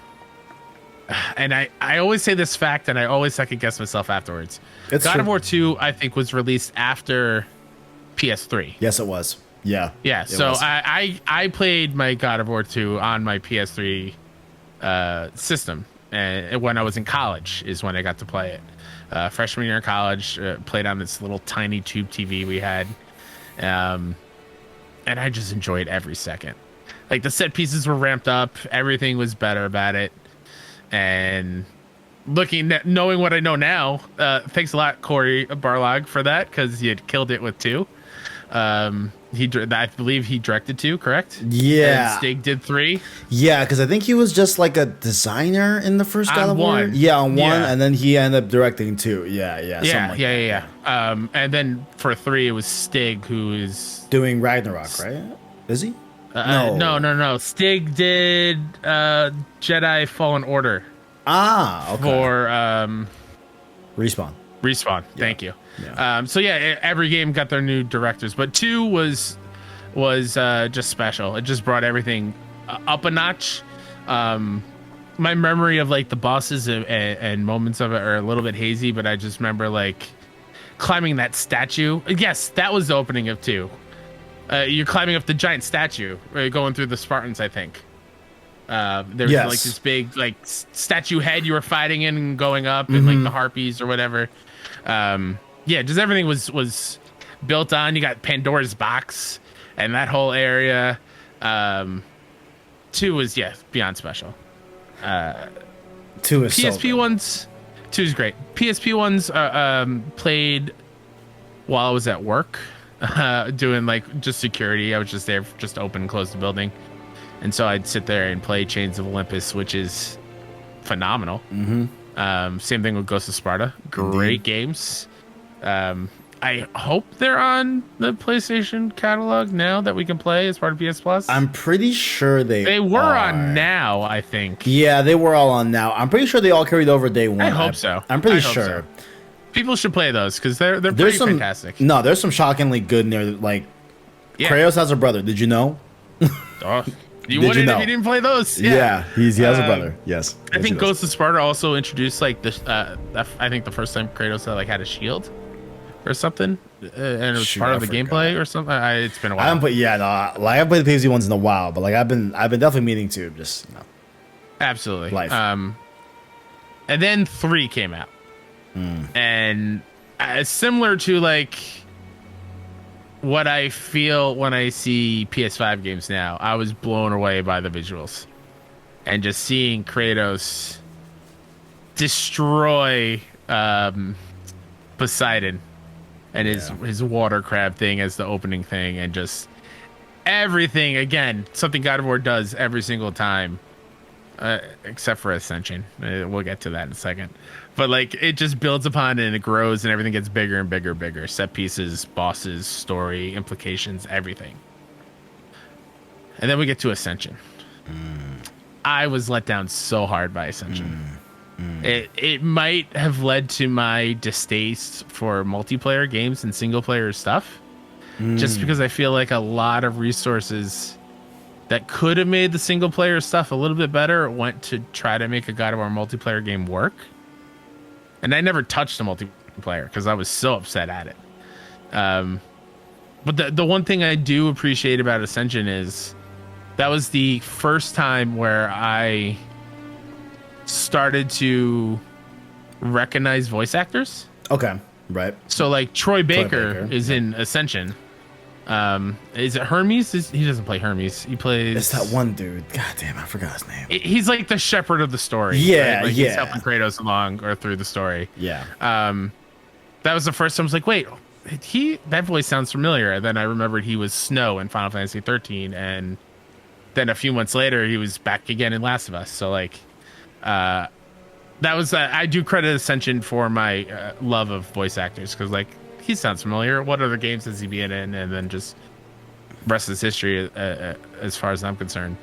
Speaker 2: and I always say this fact, and I always second guess myself afterwards. God of War 2, I think, was released after PS3.
Speaker 1: Yes, it was. Yeah.
Speaker 2: Yeah. So I played my God of War 2 on my PS3 system, and when I was in college is when I got to play it. Freshman year in college, played on this little tiny tube TV we had, and I just enjoyed every second. Like, the set pieces were ramped up, everything was better about it, and knowing what I know now, thanks a lot, Corey Barlog, for that, because he had killed it with 2. I believe he directed 2, correct?
Speaker 1: Yeah.
Speaker 2: And Stig did 3.
Speaker 1: Yeah, because I think he was just like a designer in the first God of War.
Speaker 2: 1.
Speaker 1: Yeah, on 1, and then he ended up directing 2. Yeah.
Speaker 2: And then for 3, it was Stig who is
Speaker 1: doing Ragnarok, right? Is he?
Speaker 2: No. Stig did Jedi Fallen Order.
Speaker 1: Okay.
Speaker 2: For
Speaker 1: Respawn.
Speaker 2: Yeah. Thank you. Yeah. So yeah, every game got their new directors, but 2 was just special. It just brought everything up a notch. My memory of like the bosses and moments of it are a little bit hazy, but I just remember like climbing that statue. Yes, that was the opening of 2. You're climbing up the giant statue, going through the Spartans, I think. There was like this big like statue head you were fighting in and going up, and like the harpies or whatever. Just everything was built on. You got Pandora's box and that whole area. 2 was beyond special.
Speaker 1: 2 is
Speaker 2: PSP
Speaker 1: so
Speaker 2: ones. 2 is great. PSP ones played while I was at work, doing like just security. I was just there, just open and close the building, and so I'd sit there and play Chains of Olympus, which is phenomenal. Same thing with Ghost of Sparta. Great games. I hope they're on the PlayStation catalog now that we can play as part of PS Plus.
Speaker 1: I'm pretty sure they
Speaker 2: were on now, I think.
Speaker 1: Yeah, they were all on now. I'm pretty sure they all carried over day 1.
Speaker 2: I hope so.
Speaker 1: I'm pretty sure. So.
Speaker 2: People should play those because they're pretty fantastic.
Speaker 1: No, there's some shockingly good in there. Like, Kratos has a brother. Did you know?
Speaker 2: You wouldn't if you didn't play those.
Speaker 1: Yeah, he has a brother. Yes.
Speaker 2: I think Ghost of Sparta also introduced like this. I think the first time Kratos like had a shield or something, and it was part of the gameplay or something. It's been a while.
Speaker 1: I haven't played the PSP ones in a while, but like I've been definitely meaning to just.
Speaker 2: Absolutely.
Speaker 1: Life.
Speaker 2: And then 3 came out, and similar to like what I feel when I see PS5 games now, I was blown away by the visuals and just seeing Kratos destroy Poseidon and his water crab thing as the opening thing, and just everything, again, something God of War does every single time, except for Ascension. We'll get to that in a second. But like, it just builds upon it and it grows and everything gets bigger and bigger and bigger. Set pieces, bosses, story, implications, everything. And then we get to Ascension. I was let down so hard by Ascension. It might have led to my distaste for multiplayer games and single player stuff. Just because I feel like a lot of resources that could have made the single player stuff a little bit better went to try to make a God of War multiplayer game work. And I never touched the multiplayer because I was so upset at it. But the one thing I do appreciate about Ascension is that was the first time where I started to recognize voice actors.
Speaker 1: Okay, right.
Speaker 2: So like Troy Baker is in Ascension. Is it Hermes? He doesn't play Hermes. He plays.
Speaker 1: It's that one dude. God damn, I forgot his name.
Speaker 2: He's like the shepherd of the story.
Speaker 1: Yeah,
Speaker 2: right? Like he's helping Kratos along or through the story.
Speaker 1: Yeah.
Speaker 2: That was the first time I was like, wait, that voice sounds familiar. And then I remembered he was Snow in Final Fantasy 13, and then a few months later he was back again in Last of Us. So like, that was I do credit Ascension for my love of voice actors, because like, he sounds familiar. What other games has he been in? And then just rest of his history as far as I'm concerned.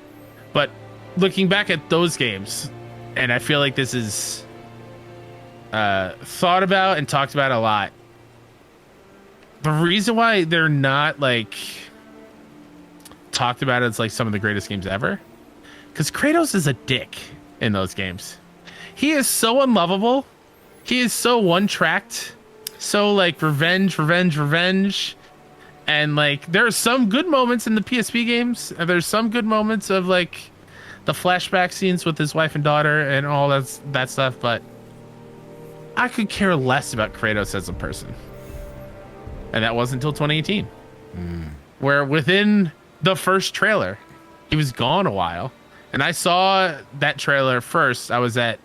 Speaker 2: But looking back at those games, and I feel like this is thought about and talked about a lot. The reason why they're not like talked about as like some of the greatest games ever, because Kratos is a dick in those games. He is so unlovable. He is so one-tracked. So like revenge. And like there are some good moments in the PSP games. And there's some good moments of like the flashback scenes with his wife and daughter and all that stuff. But I could care less about Kratos as a person. And that wasn't until 2018. Where within the first trailer, he was gone a while. And I saw that trailer first. I was at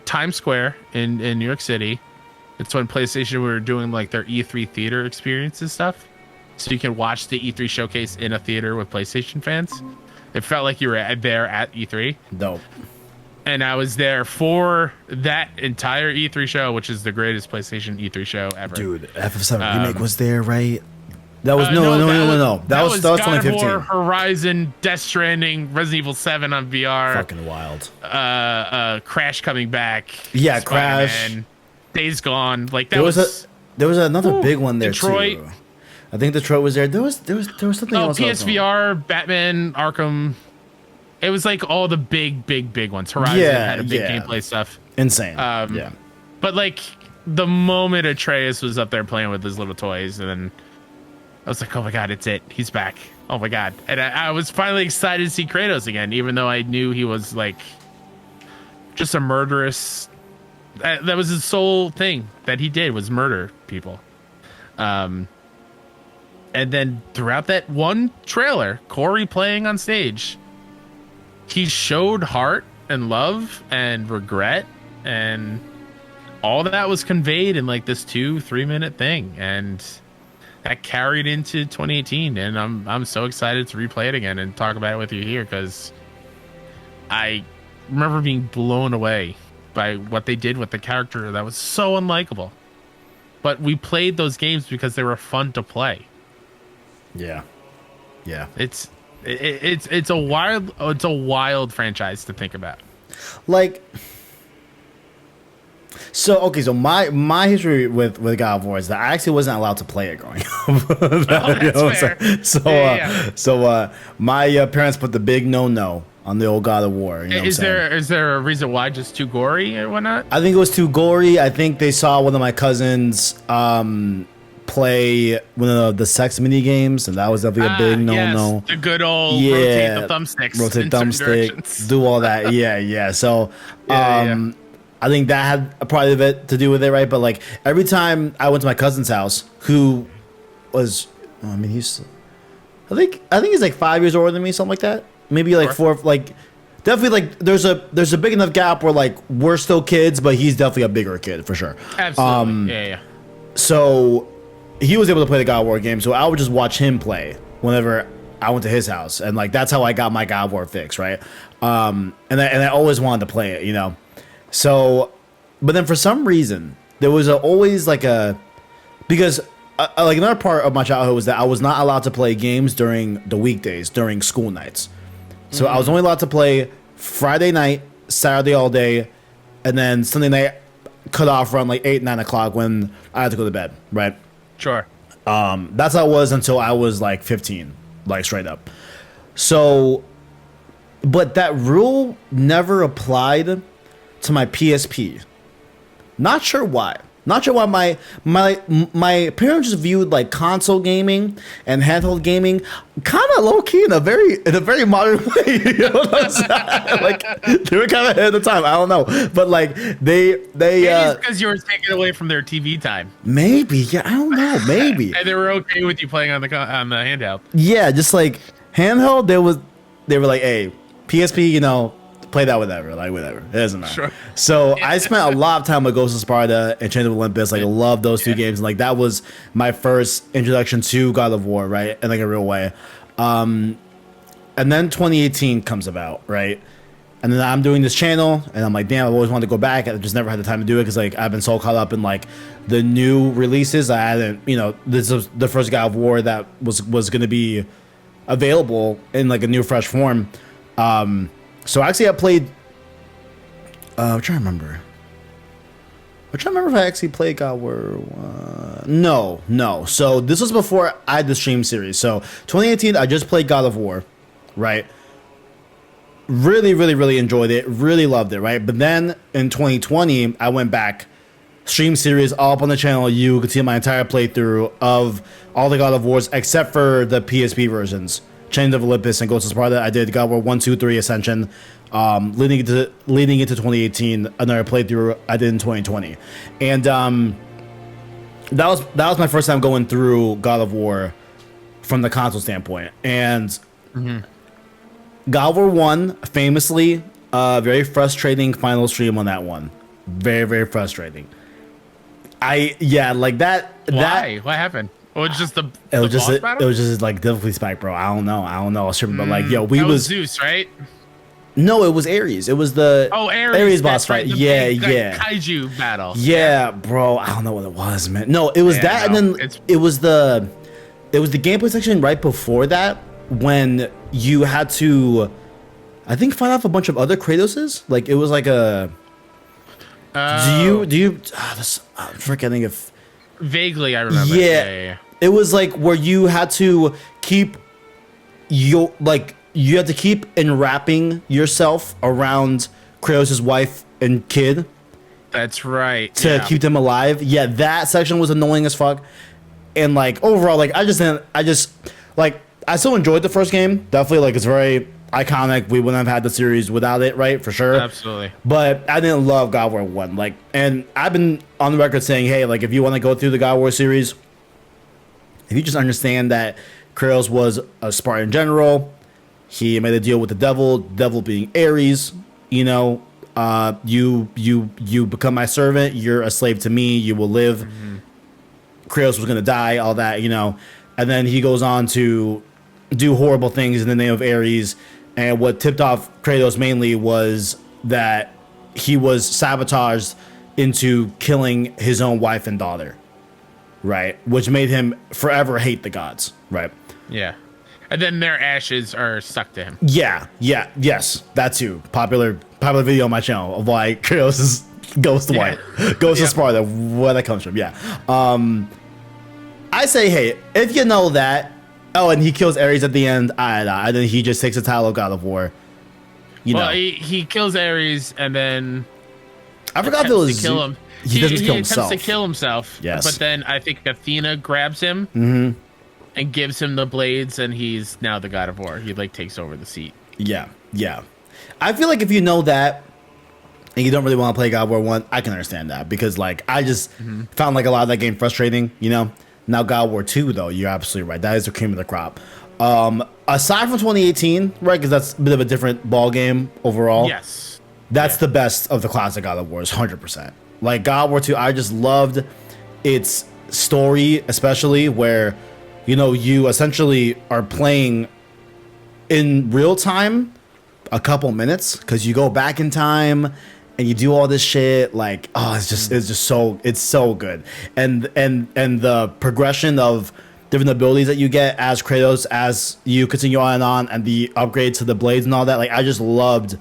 Speaker 2: Times Square in New York City. It's when PlayStation were doing like their E3 theater experience and stuff. So you can watch the E3 showcase in a theater with PlayStation fans. It felt like you were there at E3.
Speaker 1: Dope.
Speaker 2: And I was there for that entire E3 show, which is the greatest PlayStation E3 show ever.
Speaker 1: Dude, FF7 Remake was there, right? That was no. That was
Speaker 2: God
Speaker 1: 2015.
Speaker 2: of War, Horizon, Death Stranding, Resident Evil 7 on VR.
Speaker 1: Fucking wild.
Speaker 2: Crash coming back.
Speaker 1: Yeah,
Speaker 2: Spider-Man,
Speaker 1: Crash.
Speaker 2: Days Gone. Like that
Speaker 1: there was another big one there
Speaker 2: Detroit.
Speaker 1: too. I think Detroit was there. There was something else.
Speaker 2: PSVR, Batman, Arkham. It was like all the big ones. Horizon had a big gameplay stuff.
Speaker 1: Insane. Yeah.
Speaker 2: But like the moment Atreus was up there playing with his little toys, and then I was like, oh my God, it's it. He's back. Oh my God. And I was finally excited to see Kratos again, even though I knew he was like just a murderous. That was his sole thing that he did was murder people. And then throughout that one trailer, Corey playing on stage, he showed heart and love and regret, and all that was conveyed in like this 2-3 minute thing, and that carried into 2018. And I'm so excited to replay it again and talk about it with you here, because I remember being blown away by what they did with the character that was so unlikable. But we played those games because they were fun to play.
Speaker 1: Yeah.
Speaker 2: It's a wild franchise to think about.
Speaker 1: Like, so my history with God of War is that I actually wasn't allowed to play it growing up.
Speaker 2: That's fair.
Speaker 1: So my parents put the big no on the old God of War. You know
Speaker 2: is there a reason why? Just too gory or whatnot?
Speaker 1: I think it was too gory. I think they saw one of my cousins play one of the sex mini games, and that was definitely a big no.
Speaker 2: The good old rotate the thumbsticks,
Speaker 1: do all that. Yeah. So I think that had a part of it to do with it, right? But like every time I went to my cousin's house, who was, I think he's like 5 years older than me, something like that. Maybe like 4, like definitely like there's a big enough gap where like we're still kids, but he's definitely a bigger kid for sure.
Speaker 2: Absolutely.
Speaker 1: So he was able to play the God of War game, so I would just watch him play whenever I went to his house, and like that's how I got my God of War fix, right? And I always wanted to play it, you know. So, but then for some reason there was always like because like another part of my childhood was that I was not allowed to play games during the weekdays during school nights. So I was only allowed to play Friday night, Saturday all day, and then Sunday night cut off around like 8-9 o'clock when I had to go to bed, right?
Speaker 2: Sure.
Speaker 1: That's how it was until I was like 15, like straight up. So, but that rule never applied to my PSP. Not sure why. Not sure why my parents just viewed like console gaming and handheld gaming kind of low key in a very modern way. You know what I'm saying? Like they were kind of ahead of the time. I don't know, but like they
Speaker 2: because you were taken away from their TV time.
Speaker 1: Maybe, yeah, I don't know, maybe.
Speaker 2: And they were okay with you playing on the handheld.
Speaker 1: Yeah, just like handheld, they were like, hey, PSP, you know. Play that whatever, it doesn't matter. Sure. So I spent a lot of time with Ghost of Sparta and Chains of Olympus. Like I love those two games, and like that was my first introduction to God of War, right? In like a real way. And then 2018 comes about, right? And then I'm doing this channel, and I'm like, damn, I've always wanted to go back. I just never had the time to do it because like I've been so caught up in like the new releases. I hadn't, you know, this was the first God of War that was going to be available in like a new, fresh form. So actually I played, I'm trying to remember. I'm trying to remember if I actually played God of War. No. So this was before I had the stream series. So 2018, I just played God of War, right? Really, really, really enjoyed it. Really loved it, right? But then in 2020, I went back, stream series all up on the channel. You could see my entire playthrough of all the God of Wars except for the PSP versions, Chains of Olympus and Ghost of Sparta. I did God of War 1, 2, 3 Ascension. Leading into 2018, another playthrough I did in 2020, and that was my first time going through God of War from the console standpoint. And God of War 1, famously, very frustrating final stream on that one. Very, very frustrating. Like that.
Speaker 2: Why? What happened? Oh, it's just
Speaker 1: it was just like difficulty spike, bro. I don't know. But like, yo,
Speaker 2: that was Zeus, right?
Speaker 1: No, it was Ares. It was the Ares boss fight.
Speaker 2: Right,
Speaker 1: yeah.
Speaker 2: Kaiju battle.
Speaker 1: Yeah, bro. I don't know what it was, man. No, it was and then it was the gameplay section right before that when you had to, I think, fight off a bunch of other Kratoses. Like it was like a. Do you? I'm forgetting if.
Speaker 2: Vaguely, I remember.
Speaker 1: Yeah. It was like where you had to keep you had to keep enwrapping yourself around Kratos' wife and kid.
Speaker 2: That's right.
Speaker 1: To keep them alive. Yeah, that section was annoying as fuck. And like overall, like I still enjoyed the first game. Definitely, like it's very iconic. We wouldn't have had the series without it, right? For sure.
Speaker 2: Absolutely.
Speaker 1: But I didn't love God of War 1. Like, and I've been on the record saying, hey, like if you want to go through the God of War series, if you just understand that Kratos was a Spartan general, he made a deal with the devil being Ares, you know, you become my servant, you're a slave to me, you will live. Kratos was gonna die, all that, you know, and then he goes on to do horrible things in the name of Ares. And what tipped off Kratos mainly was that he was sabotaged into killing his own wife and daughter, right? Which made him forever hate the gods, right?
Speaker 2: Yeah. And then their ashes are stuck to him.
Speaker 1: Yes, that too. Popular video on my channel of why Kratos is Ghost White, Ghost of Sparta, where that comes from. Yeah. I say, hey, if you know that, and he kills Ares at the end, and then he just takes the title of God of War. You know,
Speaker 2: he kills Ares, and then
Speaker 1: I forgot if it was
Speaker 2: kill him.
Speaker 1: He doesn't kill himself.
Speaker 2: Attempts to kill himself.
Speaker 1: Yes,
Speaker 2: but then I think Athena grabs him. And gives him the blades, and he's now the God of War. He like takes over the seat. Yeah.
Speaker 1: I feel like if you know that, and you don't really want to play God of War 1, I can understand that because like I just found like a lot of that game frustrating. You know, now God of War 2 though, you're absolutely right. That is the cream of the crop. Aside from 2018, right? Because that's a bit of a different ball game overall.
Speaker 2: Yes,
Speaker 1: that's the best of the classic God of Wars, 100%. Like God of War 2, I just loved its story, especially where. You know, you essentially are playing in real time a couple minutes because you go back in time and you do all this shit. Like, it's so good. And the progression of different abilities that you get as Kratos as you continue on and the upgrade to the blades and all that. Like, I just loved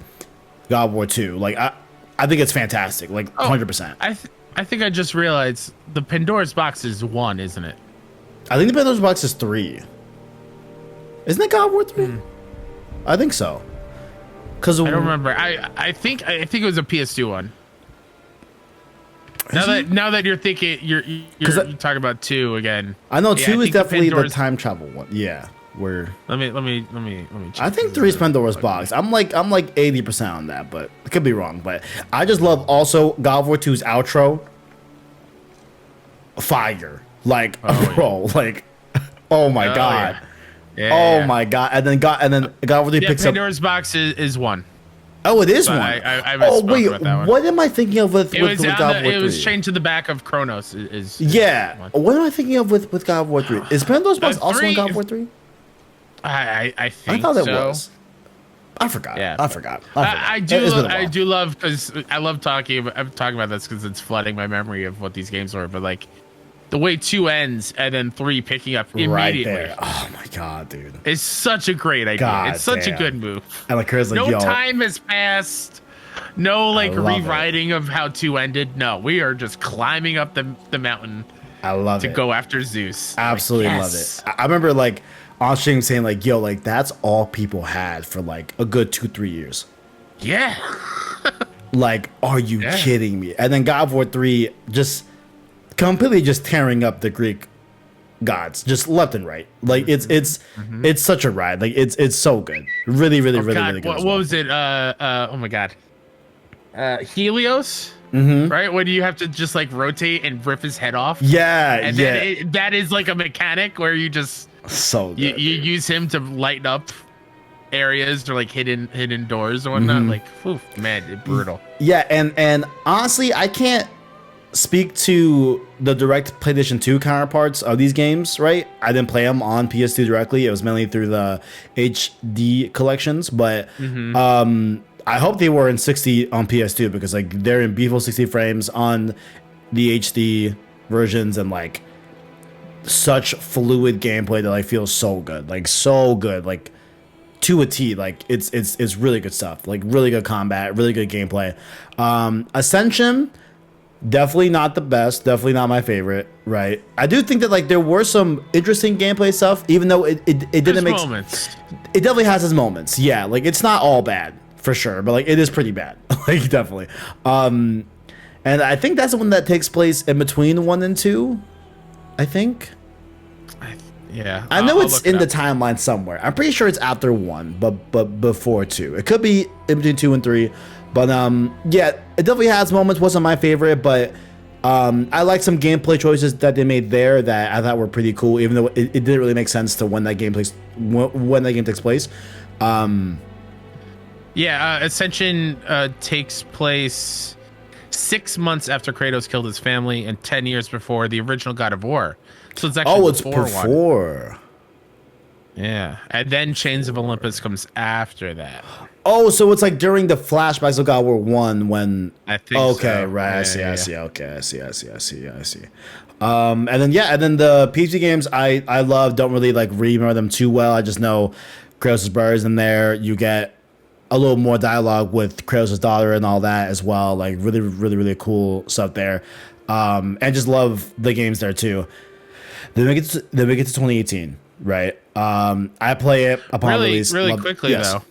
Speaker 1: God of War 2. Like, I think it's fantastic. Like, 100%.
Speaker 2: I think I just realized the Pandora's box is 1, isn't it?
Speaker 1: I think the Pandora's box is 3. Isn't it God of War 3? I think so. Cause
Speaker 2: I don't remember. I think it was a PS2 one. Now that you're thinking, you're talking about 2 again.
Speaker 1: I know 2 is definitely the time travel one. Yeah, where
Speaker 2: let me check.
Speaker 1: I think 3 is Pandora's box. I'm like 80% on that, but I could be wrong. But I just love also God of War 2's outro. Fire. Like, bro, like, oh my god, my god, and then God of War 3 picks
Speaker 2: Pandora's
Speaker 1: up.
Speaker 2: box is 1.
Speaker 1: Oh, it is
Speaker 2: so
Speaker 1: 1.
Speaker 2: I
Speaker 1: wait, what am I thinking of with God of War 3?
Speaker 2: It was chained to the back of Kronos.
Speaker 1: What am I thinking of with God of War 3? Is Pandora's box also in God of War 3?
Speaker 2: I think
Speaker 1: I thought it
Speaker 2: so.
Speaker 1: Was. I forgot.
Speaker 2: Yeah,
Speaker 1: I forgot.
Speaker 2: I do love because I love talking about this because it's flooding my memory of what these games were. But like. The way 2 ends and then 3 picking up immediately.
Speaker 1: There. Oh my god, dude!
Speaker 2: It's such a great idea. It's such a good move.
Speaker 1: And like, no
Speaker 2: time has passed. No, like
Speaker 1: love
Speaker 2: rewriting of how 2 ended. No, we are just climbing up the mountain
Speaker 1: I love
Speaker 2: to
Speaker 1: it.
Speaker 2: go after Zeus.
Speaker 1: Absolutely
Speaker 2: Like,
Speaker 1: love
Speaker 2: yes.
Speaker 1: it. I remember like on stream saying like, yo, like that's all people had for like a good 2-3 years.
Speaker 2: Yeah.
Speaker 1: Like, are you kidding me? And then God of War 3 just completely just tearing up the Greek gods just left and right. Like it's such a ride. Like it's so good. Really really really good.
Speaker 2: What was it? Oh my god. Helios? Right? When you have to just like rotate and rip his head off.
Speaker 1: Yeah,
Speaker 2: And then that is like a mechanic where you just
Speaker 1: so good.
Speaker 2: you use him to lighten up areas or like hidden doors or whatnot. Like, oof, man, it's brutal.
Speaker 1: Yeah, and honestly, I can't speak to the direct PlayStation 2 counterparts of these games, right? I didn't play them on PS2 directly. It was mainly through the HD collections, but I hope they were in 60 on PS2 because like they're in beautiful 60 frames on the HD versions and like such fluid gameplay that I feel so good. Like so good. Like to a T, like it's really good stuff. Like really good combat, really good gameplay. Ascension, definitely not the best, definitely not my favorite, right? I do think that like there were some interesting gameplay stuff, even though it didn't make
Speaker 2: moments.
Speaker 1: It definitely has its moments. Yeah, like it's not all bad for sure, but like it is pretty bad. Like definitely. And I think that's the one that takes place in between 1 and 2, I think.
Speaker 2: Yeah,
Speaker 1: I know it's in the timeline somewhere. I'm pretty sure it's after 1, but before 2. It could be in between 2 and 3. But yeah, it definitely has moments. Wasn't my favorite, but I like some gameplay choices that they made there that I thought were pretty cool, even though it didn't really make sense to when that game takes place.
Speaker 2: Ascension takes place 6 months after Kratos killed his family and 10 years before the original God of War. So it's actually
Speaker 1: before.
Speaker 2: One. Yeah, and then Chains of Olympus comes after that.
Speaker 1: Oh, so it's like during the flashbacks of God of War 1 when
Speaker 2: I think.
Speaker 1: Okay,
Speaker 2: so.
Speaker 1: right.
Speaker 2: Yeah,
Speaker 1: I see. Okay, I see. And then the PC games I love. Don't really like remember them too well. I just know Kratos' brother's in there. You get a little more dialogue with Kratos' daughter and all that as well. Like really, really, really cool stuff there. And just love the games there too. Then we get to 2018, right? I play it upon release.
Speaker 2: Really quickly though.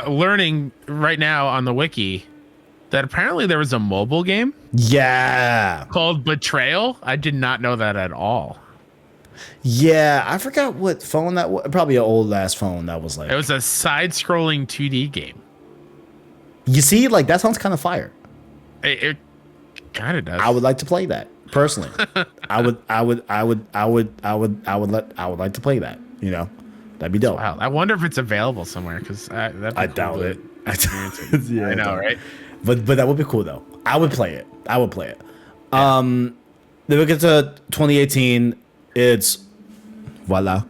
Speaker 2: Learning right now on the wiki that apparently there was a mobile game.
Speaker 1: Yeah.
Speaker 2: Called Betrayal. I did not know that at all.
Speaker 1: Yeah, I forgot what phone that was. Probably an old ass phone that was like.
Speaker 2: It was a side-scrolling 2D game.
Speaker 1: You see, like that sounds kind of fire.
Speaker 2: It kind of does.
Speaker 1: I would like to play that personally. I would like to play that. You know, that'd be dope.
Speaker 2: Wow, I wonder if it's available somewhere because
Speaker 1: I doubt it.
Speaker 2: Yeah, I know, right?
Speaker 1: But that would be cool though. I would play it. Yeah. Then we get to 2018. It's voila.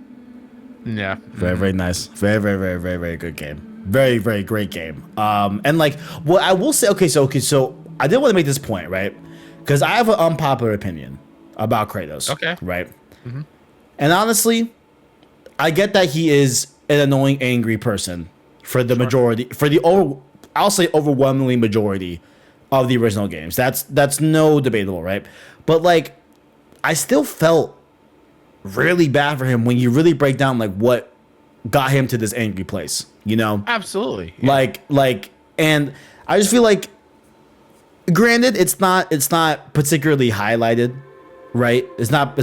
Speaker 2: Yeah.
Speaker 1: Very, very nice. Very, very, very, very, very good game. Very, very great game. And like, well, I will say, so I did want to make this point, right? Because I have an unpopular opinion about Kratos.
Speaker 2: Okay.
Speaker 1: Right. And honestly, I get that he is an annoying, angry person for the majority, I'll say overwhelmingly majority of the original games. That's no debatable, right? But like, I still felt really bad for him when you really break down like what got him to this angry place, you know?
Speaker 2: Absolutely. Yeah.
Speaker 1: Like, and I just feel like, granted, it's not particularly highlighted, right? It's not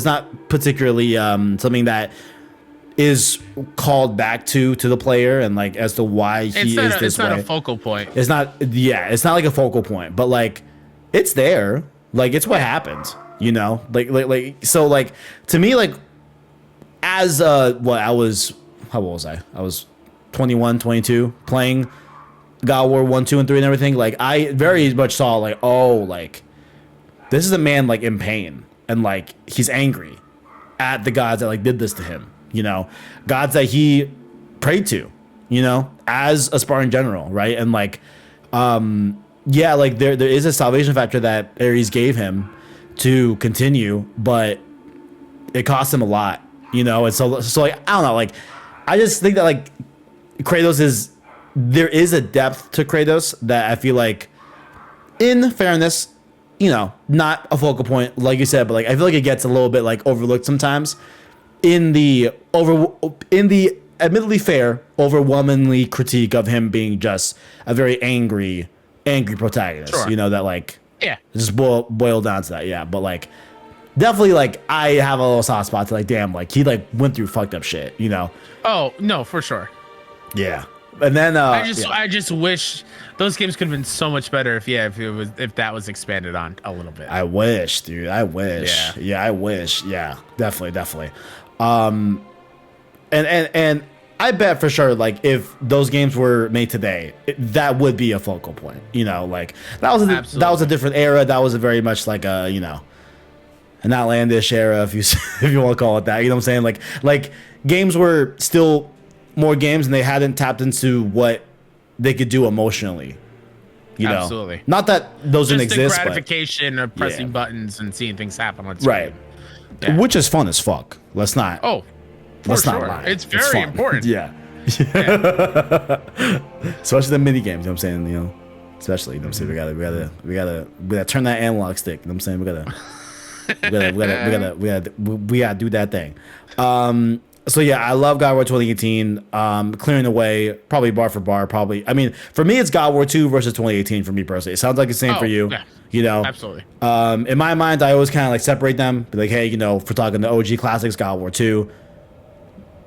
Speaker 1: particularly something that is called back to the player and like as to why he is this way.
Speaker 2: It's not a focal point.
Speaker 1: It's not like a focal point, but like it's there. Like it's what happened, you know? Like so like to me, like as how old was I? I was 21, 22 playing God of War 1, 2, and 3 and everything. Like I very much saw like, oh, like this is a man like in pain and like he's angry at the gods that like did this to him, you know, gods that he prayed to, you know, as a Spartan general, right? And like yeah, like there is a salvation factor that Ares gave him to continue, but it cost him a lot, you know. And so like I don't know, like I just think that like Kratos is there is a depth to Kratos that I feel like, in fairness, you know, not a focal point, like you said, but like I feel like it gets a little bit like overlooked sometimes in the admittedly fair, overwhelmingly critique of him being just a very angry protagonist. Sure. You know, that like just boil down to that. Yeah, but like definitely like I have a little soft spot to like damn, like he like went through fucked up shit. You know.
Speaker 2: Oh no, for sure.
Speaker 1: Yeah. And then
Speaker 2: I just wish those games could have been so much better if that was expanded on a little bit.
Speaker 1: I wish, dude. I wish. Yeah, I wish. Yeah, definitely. And I bet for sure, like if those games were made today, that would be a focal point. You know, like that was a different era. That was a very much like a, you know, an outlandish era, if you want to call it that. You know what I'm saying? Like games were still more games, and they hadn't tapped into what they could do emotionally. You know,
Speaker 2: absolutely.
Speaker 1: Not that those didn't exist.
Speaker 2: The gratification of pressing buttons and seeing things happen on
Speaker 1: screen. Right. Yeah. Which is fun as fuck. Let's not.
Speaker 2: Oh,
Speaker 1: let's
Speaker 2: sure.
Speaker 1: not lie.
Speaker 2: It's very important.
Speaker 1: Yeah. Especially the mini games. You know what I'm saying? You know, especially. You know what I'm saying? We gotta turn that analog stick. You know what I'm saying? We gotta do that thing. So yeah, I love God of War 2018. Clearing the way, probably bar for bar, probably. I mean, for me, it's God of War 2 versus 2018 for me personally. It sounds like the same for you. Yeah. You know,
Speaker 2: absolutely.
Speaker 1: In my mind, I always kind of like separate them. Be like, hey, you know, if we're talking the OG classics, God of War 2,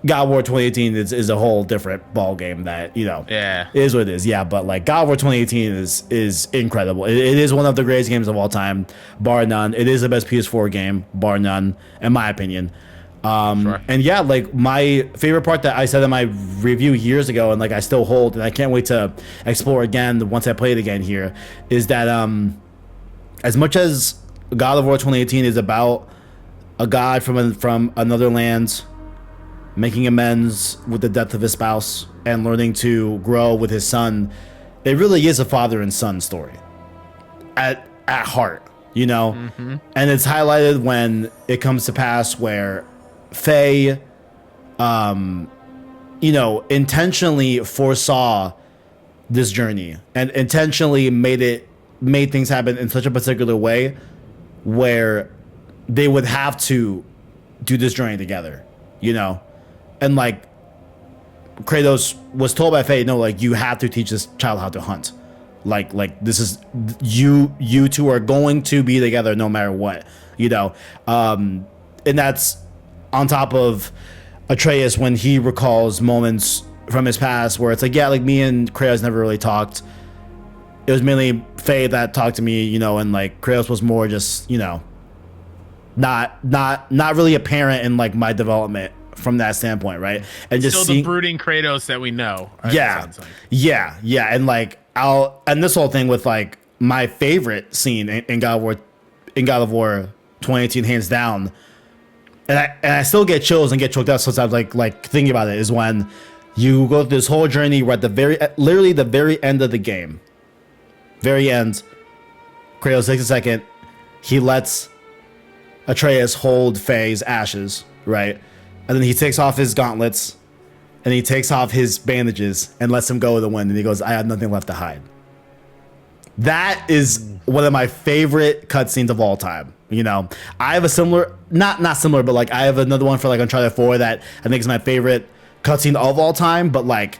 Speaker 1: God of War 2018 is a whole different ball game that, you know, is what it is. Yeah, but like God of War 2018 is incredible. It is one of the greatest games of all time, bar none. It is the best PS4 game, bar none, in my opinion. Sure. And yeah, like my favorite part that I said in my review years ago, and like I still hold, and I can't wait to explore again once I play it again here, is that as much as God of War 2018 is about a god from another land making amends with the death of his spouse and learning to grow with his son, it really is a father and son story at heart, you know. Mm-hmm. And it's highlighted when it comes to pass where Faye, you know, intentionally foresaw this journey and intentionally made things happen in such a particular way where they would have to do this journey together, you know. And like Kratos was told by Faye, no, like you have to teach this child how to hunt. Like this is you two are going to be together no matter what, you know. And that's on top of Atreus when he recalls moments from his past where it's like, yeah, like me and Kratos never really talked. It was mainly Faye that talked to me, you know, and like Kratos was more just, you know, not really apparent in like my development from that standpoint, right? And just
Speaker 2: still the brooding Kratos that we know.
Speaker 1: Yeah, yeah, and like and this whole thing with like my favorite scene in God of War 2018, hands down. And I still get chills and get choked up sometimes, like thinking about it, is when you go through this whole journey where at literally the very end of the game, very end, Kratos takes a second, he lets Atreus hold Faye's ashes, right? And then he takes off his gauntlets and he takes off his bandages and lets him go with the wind, and he goes, I have nothing left to hide. That is one of my favorite cutscenes of all time. You know, I have a similar, not similar, but like I have another one for like Uncharted 4 that I think is my favorite cutscene of all time. But like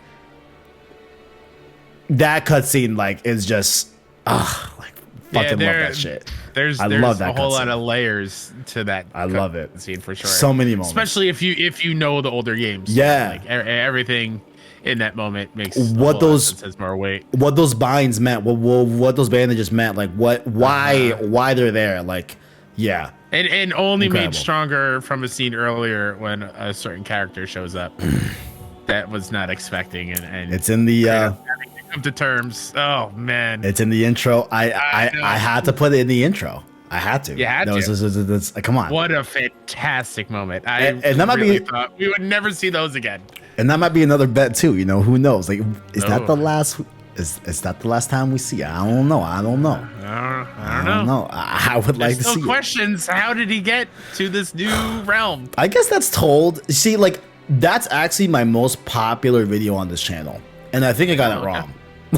Speaker 1: that cutscene, like is just, like fucking love that shit.
Speaker 2: There's a whole lot of layers to that.
Speaker 1: I love it.
Speaker 2: Scene for sure.
Speaker 1: So many moments,
Speaker 2: especially if you know the older games.
Speaker 1: Yeah,
Speaker 2: like everything in that moment makes
Speaker 1: what those
Speaker 2: more weight.
Speaker 1: What those binds meant. What those bandages meant. Like why they're there. Like. Yeah,
Speaker 2: and only made stronger from a scene earlier when a certain character shows up that was not expecting, and it's in the having to come to terms. Oh man,
Speaker 1: it's in the intro. I had to put it in the intro. I had to.
Speaker 2: You had to.
Speaker 1: Come on.
Speaker 2: What a fantastic moment!
Speaker 1: And that might
Speaker 2: really thought we would never see those again.
Speaker 1: And that might be another bet too. You know, who knows? Like, is that the last? Is that the last time we see it? I don't know. I don't know. I would like to see
Speaker 2: questions. How did he get to this new realm?
Speaker 1: I guess that's told. See, like, that's actually my most popular video on this channel. and I think I got it wrong.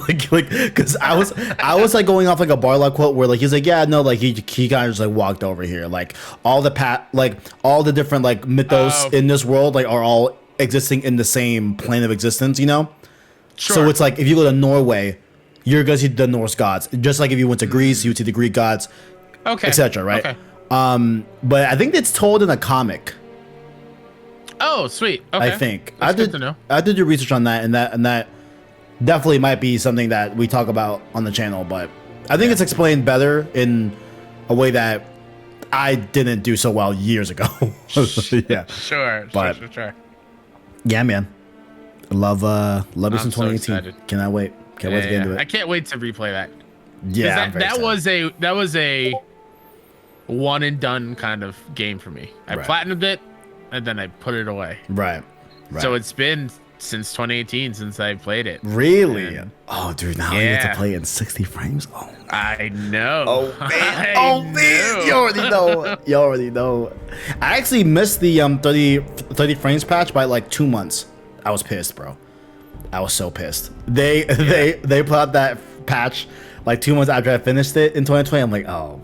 Speaker 1: like, because I was like going off like a Barlock quote where like he's like, yeah, no, like he kind of just like walked over here. Like all the different like mythos in this world like are all existing in the same plane of existence, you know? Sure. So it's like if you go to Norway, you're gonna see the Norse gods. Just like if you went to Greece, you would see the Greek gods, etc. Right? Okay. But I think it's told in a comic.
Speaker 2: Oh, sweet. Okay.
Speaker 1: I think I did do research on that, and that definitely might be something that we talk about on the channel. But I think it's explained better in a way that I didn't do so well years ago. Yeah.
Speaker 2: Sure.
Speaker 1: Yeah, man. Love me some 2018.
Speaker 2: So
Speaker 1: Cannot wait. Can't wait to get into it.
Speaker 2: I can't wait to replay that.
Speaker 1: Yeah,
Speaker 2: that was a one and done kind of game for me. I platinumed it and then I put it away.
Speaker 1: Right.
Speaker 2: So it's been since 2018 since I played it.
Speaker 1: Really? Oh, dude, now you get to play in 60 frames. Oh,
Speaker 2: I know.
Speaker 1: Oh man. Man. You already know. I actually missed the 30 frames patch by like 2 months. I was pissed, bro. I was so pissed. They put out that patch like 2 months after I finished it in 2020. I'm like, oh,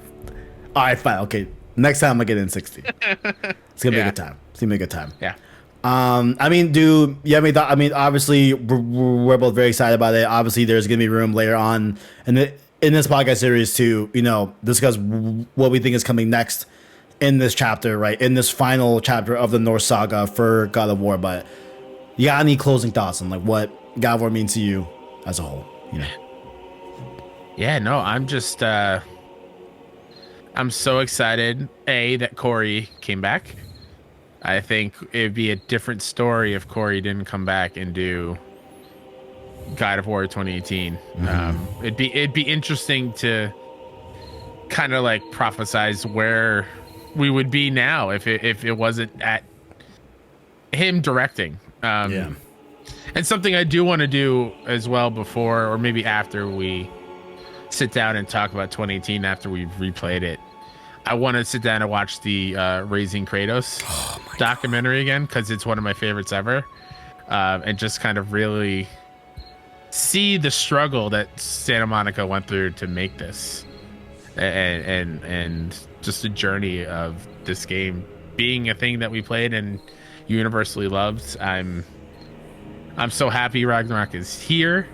Speaker 1: all right, fine, okay. Next time I get in 60. It's gonna be a good time. It's gonna be a good time.
Speaker 2: Yeah.
Speaker 1: I mean, dude, yeah, I mean, obviously we're both very excited about it. Obviously, there's gonna be room later on in this podcast series to, you know, discuss what we think is coming next in this chapter, right? In this final chapter of the Norse saga for God of War. But you got any closing thoughts on like what God of War means to you as a whole? You know?
Speaker 2: Yeah, no, I'm just I'm so excited that Corey came back. I think it'd be a different story if Corey didn't come back and do God of War 2018. Mm-hmm. It'd be interesting to kind of like prophesize where we would be now if it wasn't at him directing. And something I do want to do as well before or maybe after we sit down and talk about 2018 after we've replayed it. I want to sit down and watch the Raising Kratos documentary again because it's one of my favorites ever, and just kind of really see the struggle that Santa Monica went through to make this, and just the journey of this game being a thing that we played and universally loved. I'm so happy Ragnarok is here.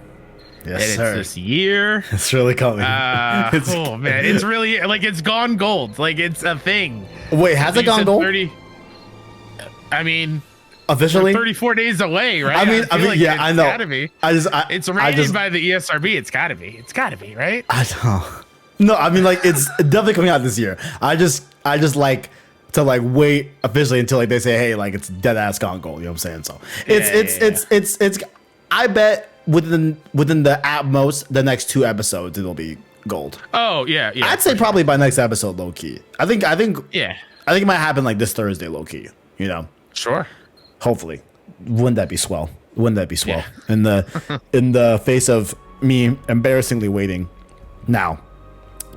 Speaker 1: Yes,
Speaker 2: and
Speaker 1: sir.
Speaker 2: It's this year.
Speaker 1: It's really coming.
Speaker 2: Oh man, it's really like it's gone gold. Like it's a thing.
Speaker 1: Wait, has it gone gold?
Speaker 2: 30, I mean,
Speaker 1: officially,
Speaker 2: 34 days away, right?
Speaker 1: I mean,
Speaker 2: like
Speaker 1: yeah, I know.
Speaker 2: Gotta be. It's rated by the ESRB. It's gotta be. It's gotta be, right?
Speaker 1: I don't. No, I mean, like it's definitely coming out this year. I just like to like wait officially until like they say, hey, like it's dead ass gone gold. You know what I'm saying? So it's. I bet. Within the at most the next 2 episodes it'll be gold.
Speaker 2: Oh yeah.
Speaker 1: I'd say probably by next episode, low key. I think
Speaker 2: yeah.
Speaker 1: I think it might happen like this Thursday, low key. You know.
Speaker 2: Sure.
Speaker 1: Hopefully. Wouldn't that be swell? Yeah. In the face of me embarrassingly waiting now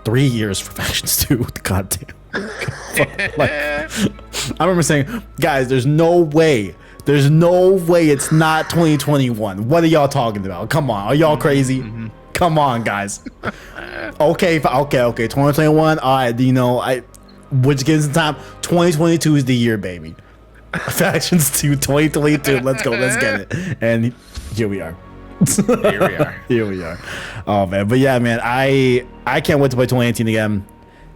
Speaker 1: 3 years for Factions 2. Goddamn. Like, I remember saying, guys, there's no way it's not 2021. What are y'all talking about? Come on. Are y'all crazy? Mm-hmm. Come on, guys. Okay. 2021. All right. You know, which gives some time. 2022 is the year, baby. Factions 2, 2022. Let's go. Let's get it. And here we are. Here we are. Oh, man. But yeah, man, I can't wait to play 2018 again.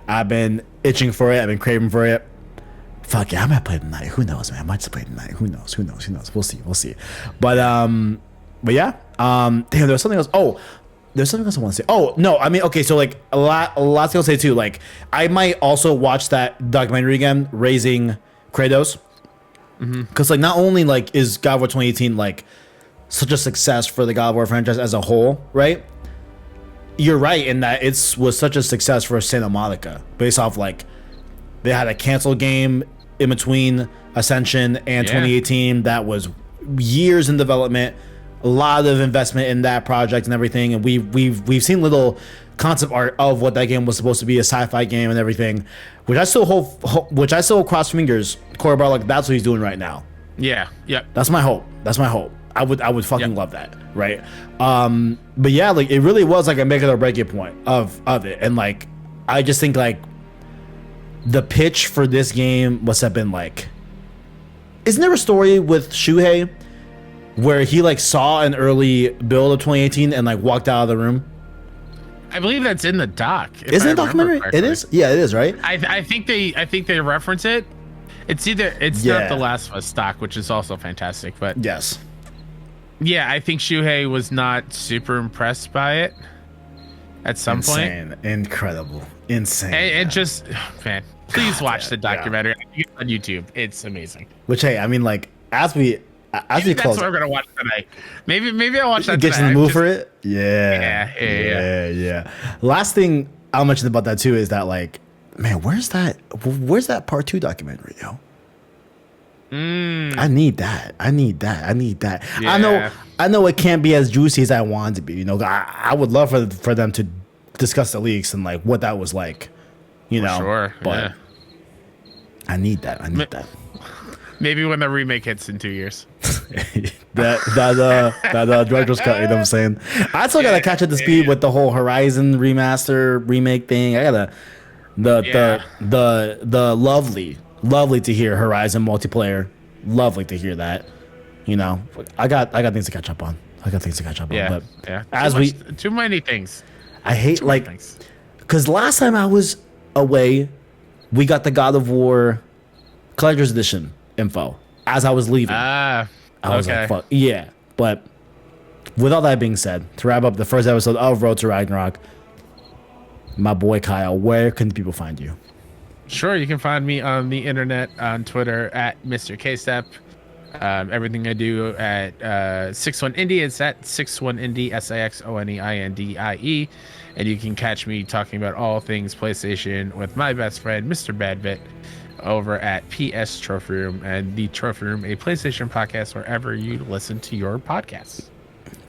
Speaker 1: I've been itching for it. I've been craving for it. Fuck yeah, I might play tonight. Who knows, man? I might just play tonight. Who knows? We'll see. But yeah. Damn, there was something else. Oh, there's something else I want to say. Oh no, I mean, okay, so like a lot to say too. Like I might also watch that documentary again, Raising Kratos, because like not only like is God of War 2018 like such a success for the God of War franchise as a whole, right? You're right in that it was such a success for Santa Monica based off like they had a canceled game in between Ascension and 2018 that was years in development, a lot of investment in that project and everything, and we've seen little concept art of what that game was supposed to be, a sci-fi game and everything, which I still cross fingers. Corey Barlock, that's what he's doing right now.
Speaker 2: Yeah.
Speaker 1: That's my hope. I would fucking love that, right? But yeah, like it really was like a make it or break it point of it, and like I just think like the pitch for this game must have been like, isn't there a story with Shuhei where he like saw an early build of 2018 and like walked out of the room?
Speaker 2: I believe that's in the doc.
Speaker 1: Isn't it a documentary? It is. Yeah, it is, right?
Speaker 2: I think they reference it. It's not the Last of Us stock, which is also fantastic, but
Speaker 1: yes.
Speaker 2: Yeah, I think Shuhei was not super impressed by it at some point.
Speaker 1: Incredible. Insane.
Speaker 2: And just, man, please watch the documentary on YouTube. It's amazing.
Speaker 1: Which, hey, I mean, like, as we close,
Speaker 2: that's what I'm gonna watch tonight. Maybe I'll watch that.
Speaker 1: Get in the mood for it. Yeah. Last thing I'll mention about that too is that, like, man, where's that part 2 documentary, yo? I need that. Yeah. I know it can't be as juicy as I want it to be. You know, I would love for them to discuss the leaks and like what that was like. You know,
Speaker 2: sure.
Speaker 1: But I need that.
Speaker 2: Maybe when the remake hits in 2 years.
Speaker 1: that director's cut. You know what I'm saying? I still gotta catch up to speed with the whole Horizon remaster remake thing. I gotta the lovely to hear Horizon multiplayer. Lovely to hear that. You know, I got things to catch up on.
Speaker 2: Yeah,
Speaker 1: but
Speaker 2: too many things.
Speaker 1: I hate because last time I was away, we got the God of War Collector's Edition info as I was leaving. I was like, fuck yeah. But with all that being said, to wrap up the first episode of Road to Ragnarok, my boy Kyle, where can people find you?
Speaker 2: Sure, you can find me on the internet on Twitter at Mr. KStep. Everything I do at 61indie is at 61indie, SIXONEINDIE. And you can catch me talking about all things PlayStation with my best friend, Mr. Badbit, over at PS Trophy Room and the Trophy Room, a PlayStation podcast wherever you listen to your podcasts.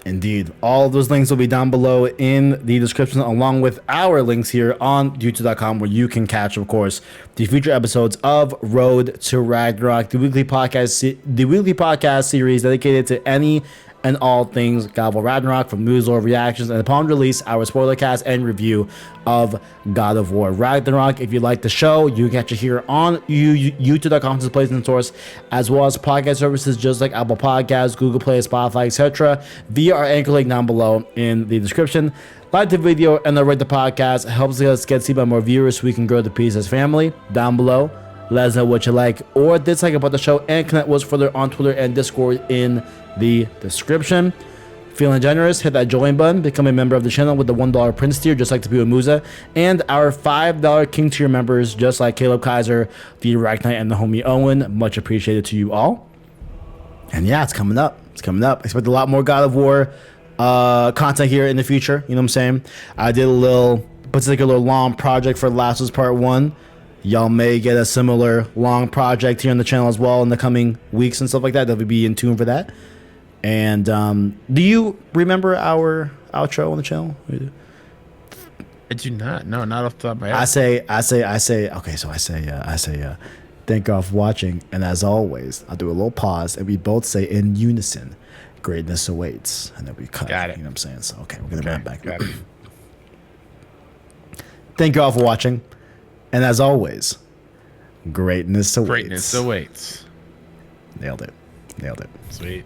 Speaker 1: Indeed. All of those links will be down below in the description, along with our links here on youtube.com, where you can catch, of course, the future episodes of Road to Ragnarok, the weekly podcast series dedicated to any and all things God of War Ragnarok, from news or reactions, and upon release, our spoiler cast and review of God of War Ragnarok. If you like the show, you can catch it here on youtube.com as a place and source, as well as podcast services just like Apple Podcasts, Google Play, Spotify, etc., via our anchor link down below in the description. Like the video and rate the podcast. It helps us get seen by more viewers so we can grow the PSS family. Down below, let us know what you like or dislike about the show, and connect with us further on Twitter and Discord in the description. Feeling generous, hit that join button, become a member of the channel with the $1 Prince tier, just like the Pua Musa, and our $5 King tier members, just like Caleb Kaiser, the Rack Knight, and the homie Owen. Much appreciated to you all. And yeah, it's coming up. Expect a lot more God of War content here in the future. You know what I'm saying? I did a little particular long project for Last of Us Part 1. Y'all may get a similar long project here on the channel as well in the coming weeks and stuff like that. They'll be in tune for that. And do you remember our outro on the channel?
Speaker 2: I do not. No, not off the top of my head.
Speaker 1: I say. Okay, so I say. Thank you all for watching, and as always, I'll do a little pause, and we both say in unison, "Greatness awaits," and then we cut.
Speaker 2: Got it.
Speaker 1: You know what I'm saying? So okay, we're gonna run it back. Got it. Thank you all for watching, and as always, greatness awaits.
Speaker 2: Greatness awaits.
Speaker 1: Nailed it.
Speaker 2: Sweet.